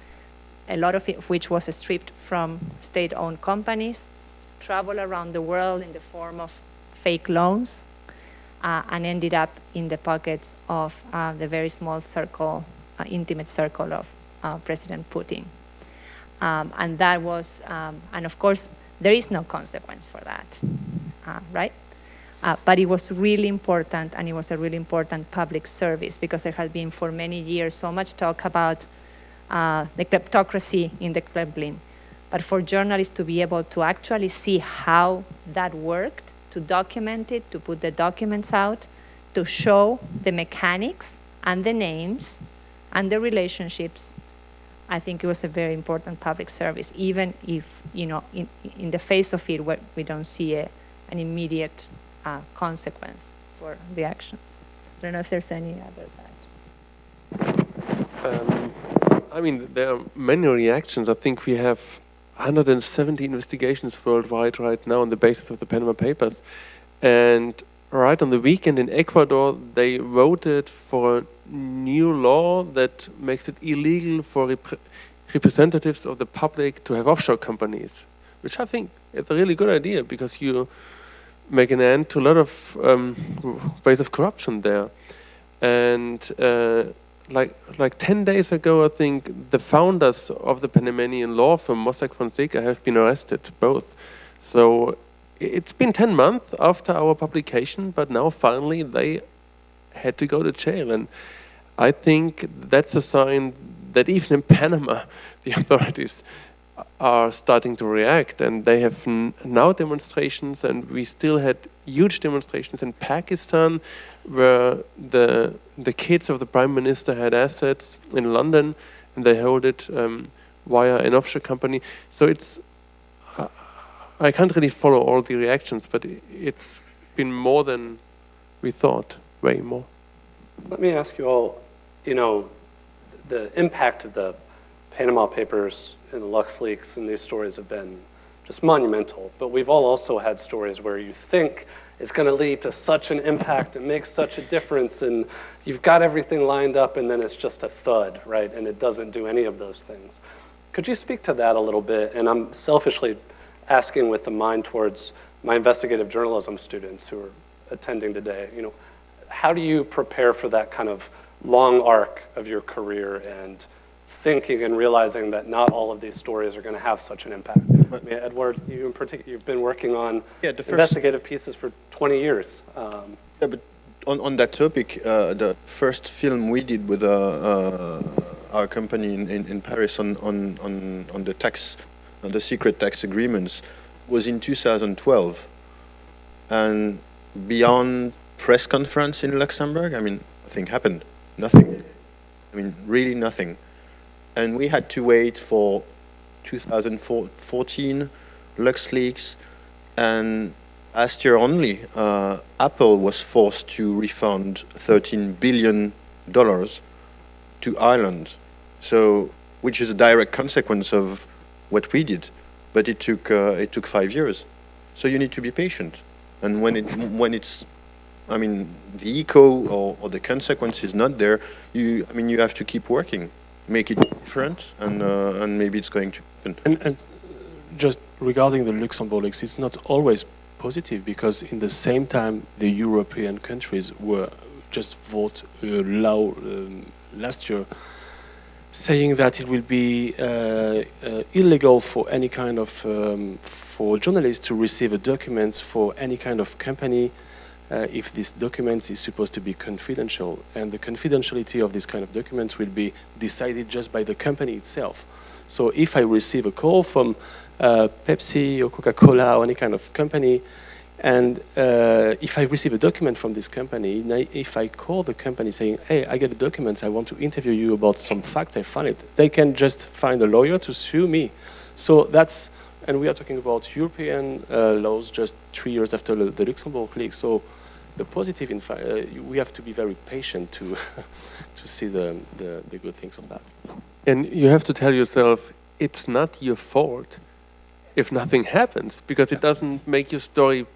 a lot of it which was stripped from state-owned companies, traveled around the world in the form of fake loans, and ended up in the pockets of the very small circle, intimate circle of President Putin. And that was, and of course, there is no consequence for that, right? But it was really important, and it was a really important public service because there had been for many years so much talk about the kleptocracy in the Kremlin. But for journalists to be able to actually see how that worked, to document it, to put the documents out, to show the mechanics and the names and the relationships, I think it was a very important public service, even if, in the face of it, we don't see an immediate consequence for the actions. I don't know if there's any other I mean, there are many reactions. I think we have 170 investigations worldwide right now on the basis of the Panama Papers. And right on the weekend in Ecuador, they voted for a new law that makes it illegal for representatives of the public to have offshore companies, which I think is a really good idea because you make an end to a lot of ways of corruption there. And like 10 days ago, I think the founders of the Panamanian law firm Mossack Fonseca have been arrested, both. So it's been 10 months after our publication, but now finally they had to go to jail. And I think that's a sign that even in Panama, the authorities are starting to react, and they have now demonstrations, and we still had huge demonstrations in Pakistan where the kids of the Prime Minister had assets in London and they hold it via an offshore company. So it's, I can't really follow all the reactions, but it's been more than we thought, way more. Let me ask you all, the impact of the Panama Papers and the LuxLeaks and these stories have been just monumental, but we've all also had stories where you think it's going to lead to such an impact and make such a difference, and you've got everything lined up, and then it's just a thud, right? And it doesn't do any of those things. Could you speak to that a little bit? And I'm selfishly asking with the mind towards my investigative journalism students who are attending today. How do you prepare for that kind of long arc of your career and thinking and realizing that not all of these stories are going to have such an impact? I mean, Edouard, you in particular, you've been working on investigative pieces for 20 years. Yeah, but on that topic, the first film we did with our company in Paris on the tax, on the secret tax agreements, was in 2012. And beyond press conference in Luxembourg, I mean, nothing happened. Nothing. I mean, really nothing. And we had to wait for 2014 LuxLeaks, and last year only, Apple was forced to refund $13 billion to Ireland, so which is a direct consequence of what we did. But it took 5 years, so you need to be patient. And when it's, I mean, the echo or the consequence is not there, you have to keep working, make it different, and maybe it's going to happen. And just regarding the Luxembourg leaks, it's not always positive, because in the same time the European countries were just vote law last year saying that it will be illegal for any kind of for journalists to receive a document for any kind of company if this document is supposed to be confidential, and the confidentiality of this kind of documents will be decided just by the company itself. So if I receive a call from Pepsi or Coca-Cola or any kind of company, and if I receive a document from this company, if I call the company saying, hey, I get a document, I want to interview you about some facts, I found it, they can just find a lawyer to sue me. So that's, and we are talking about European laws just 3 years after the Luxembourg leak. So the positive, in fact, we have to be very patient to to see the good things of that. And you have to tell yourself, it's not your fault if nothing happens, because it doesn't make your story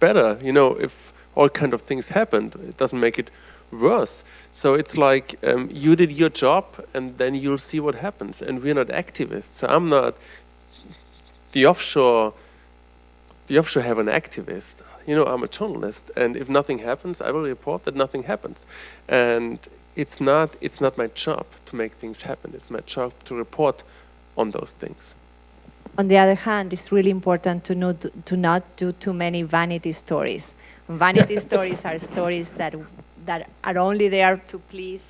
better. You know, if all kind of things happened, it doesn't make it worse. So it's like you did your job, and then you'll see what happens. And we're not activists. So I'm not the offshore have an activist. You know, I'm a journalist, and if nothing happens, I will report that nothing happens. And it's not my job to make things happen. It's my job to report on those things. On the other hand, it's really important to not do too many vanity stories. Vanity stories are stories that are only there to please,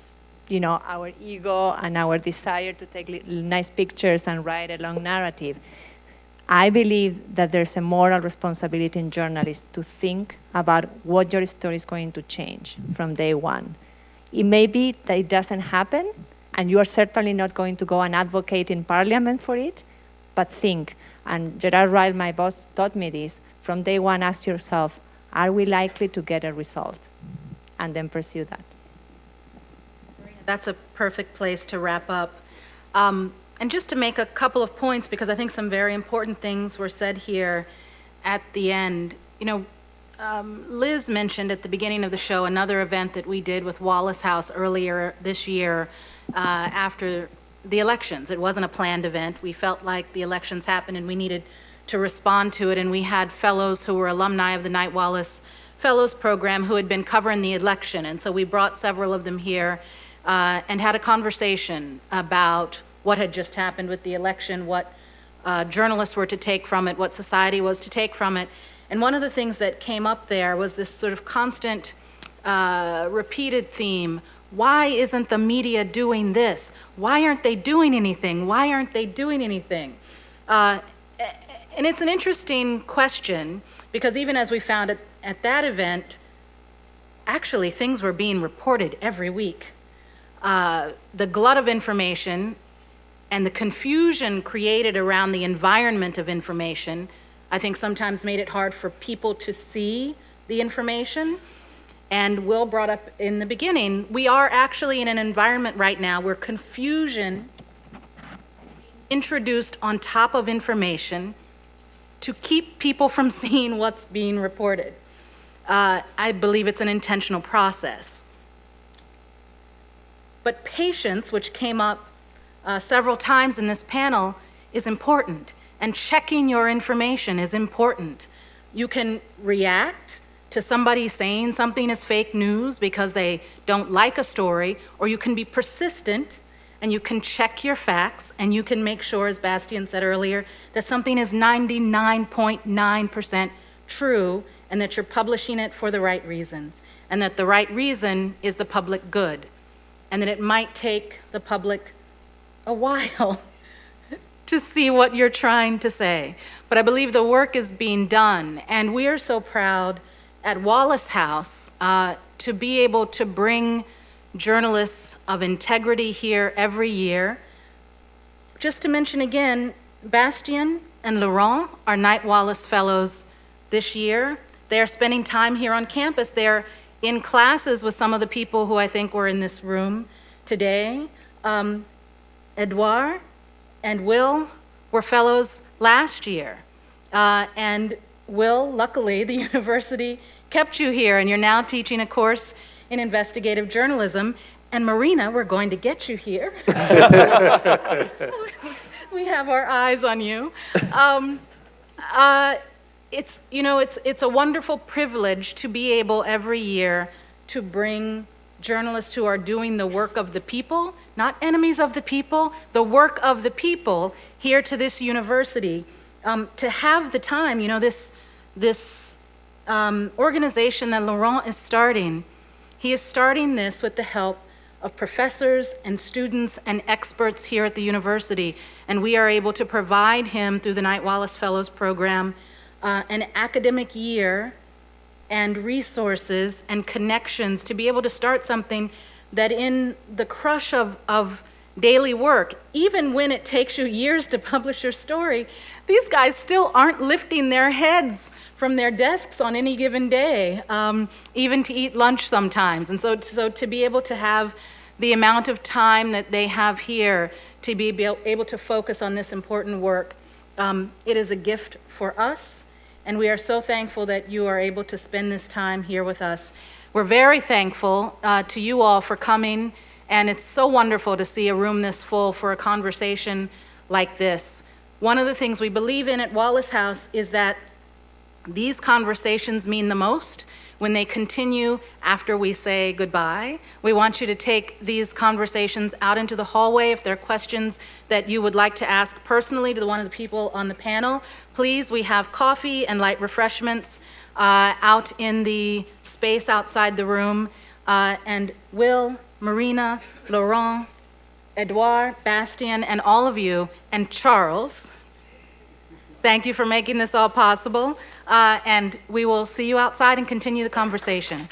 you know, our ego and our desire to take nice pictures and write a long narrative. I believe that there's a moral responsibility in journalists to think about what your story is going to change from day one. It may be that it doesn't happen, and you are certainly not going to go and advocate in Parliament for it, but think. And Gerard Ryle, my boss, taught me this. From day one, ask yourself, are we likely to get a result? And then pursue that. That's a perfect place to wrap up. And just to make a couple of points, because I think some very important things were said here at the end. You know, Liz mentioned at the beginning of the show another event that we did with Wallace House earlier this year after the elections. It wasn't a planned event. We felt like the elections happened and we needed to respond to it, and we had fellows who were alumni of the Knight-Wallace Fellows Program who had been covering the election, and so we brought several of them here and had a conversation about what had just happened with the election, what journalists were to take from it, what society was to take from it. And one of the things that came up there was this sort of constant repeated theme. Why isn't the media doing this? Why aren't they doing anything? Why aren't they doing anything? And it's an interesting question, because even as we found at that event, actually things were being reported every week. The glut of information and the confusion created around the environment of information, I think sometimes made it hard for people to see the information. And Will brought up in the beginning, we are actually in an environment right now where confusion introduced on top of information to keep people from seeing what's being reported. I believe it's an intentional process. But patience, which came up several times in this panel, is important. And checking your information is important. You can react to somebody saying something is fake news because they don't like a story, or you can be persistent and you can check your facts and you can make sure, as Bastian said earlier, that something is 99.9% true and that you're publishing it for the right reasons, and that the right reason is the public good. and that it might take the public a while to see what you're trying to say. But I believe the work is being done, and we are so proud at Wallace House to be able to bring journalists of integrity here every year. Just to mention again, Bastian and Laurent are Knight-Wallace Fellows this year. They are spending time here on campus. They're in classes with some of the people who I think were in this room today. Edouard and Will were fellows last year. And Will, luckily, the university kept you here, and you're now teaching a course in investigative journalism. And Marina, we're going to get you here. We have our eyes on you. It's a wonderful privilege to be able every year to bring journalists who are doing the work of the people, not enemies of the people, the work of the people here to this university. To have the time, this organization that Laurent is starting, he is starting this with the help of professors and students and experts here at the university, and we are able to provide him through the Knight-Wallace Fellows Program an academic year and resources and connections to be able to start something that in the crush of daily work, even when it takes you years to publish your story, these guys still aren't lifting their heads from their desks on any given day, even to eat lunch sometimes. And so to be able to have the amount of time that they have here to be able to focus on this important work, it is a gift for us, and we are so thankful that you are able to spend this time here with us. We're very thankful to you all for coming, and it's so wonderful to see a room this full for a conversation like this. One of the things we believe in at Wallace House is that these conversations mean the most when they continue after we say goodbye. We want you to take these conversations out into the hallway. If there are questions that you would like to ask personally to one of the people on the panel, please, we have coffee and light refreshments out in the space outside the room. And Will, Marina, Laurent, Edouard, Bastian, and all of you, and Charles, thank you for making this all possible. And we will see you outside and continue the conversation.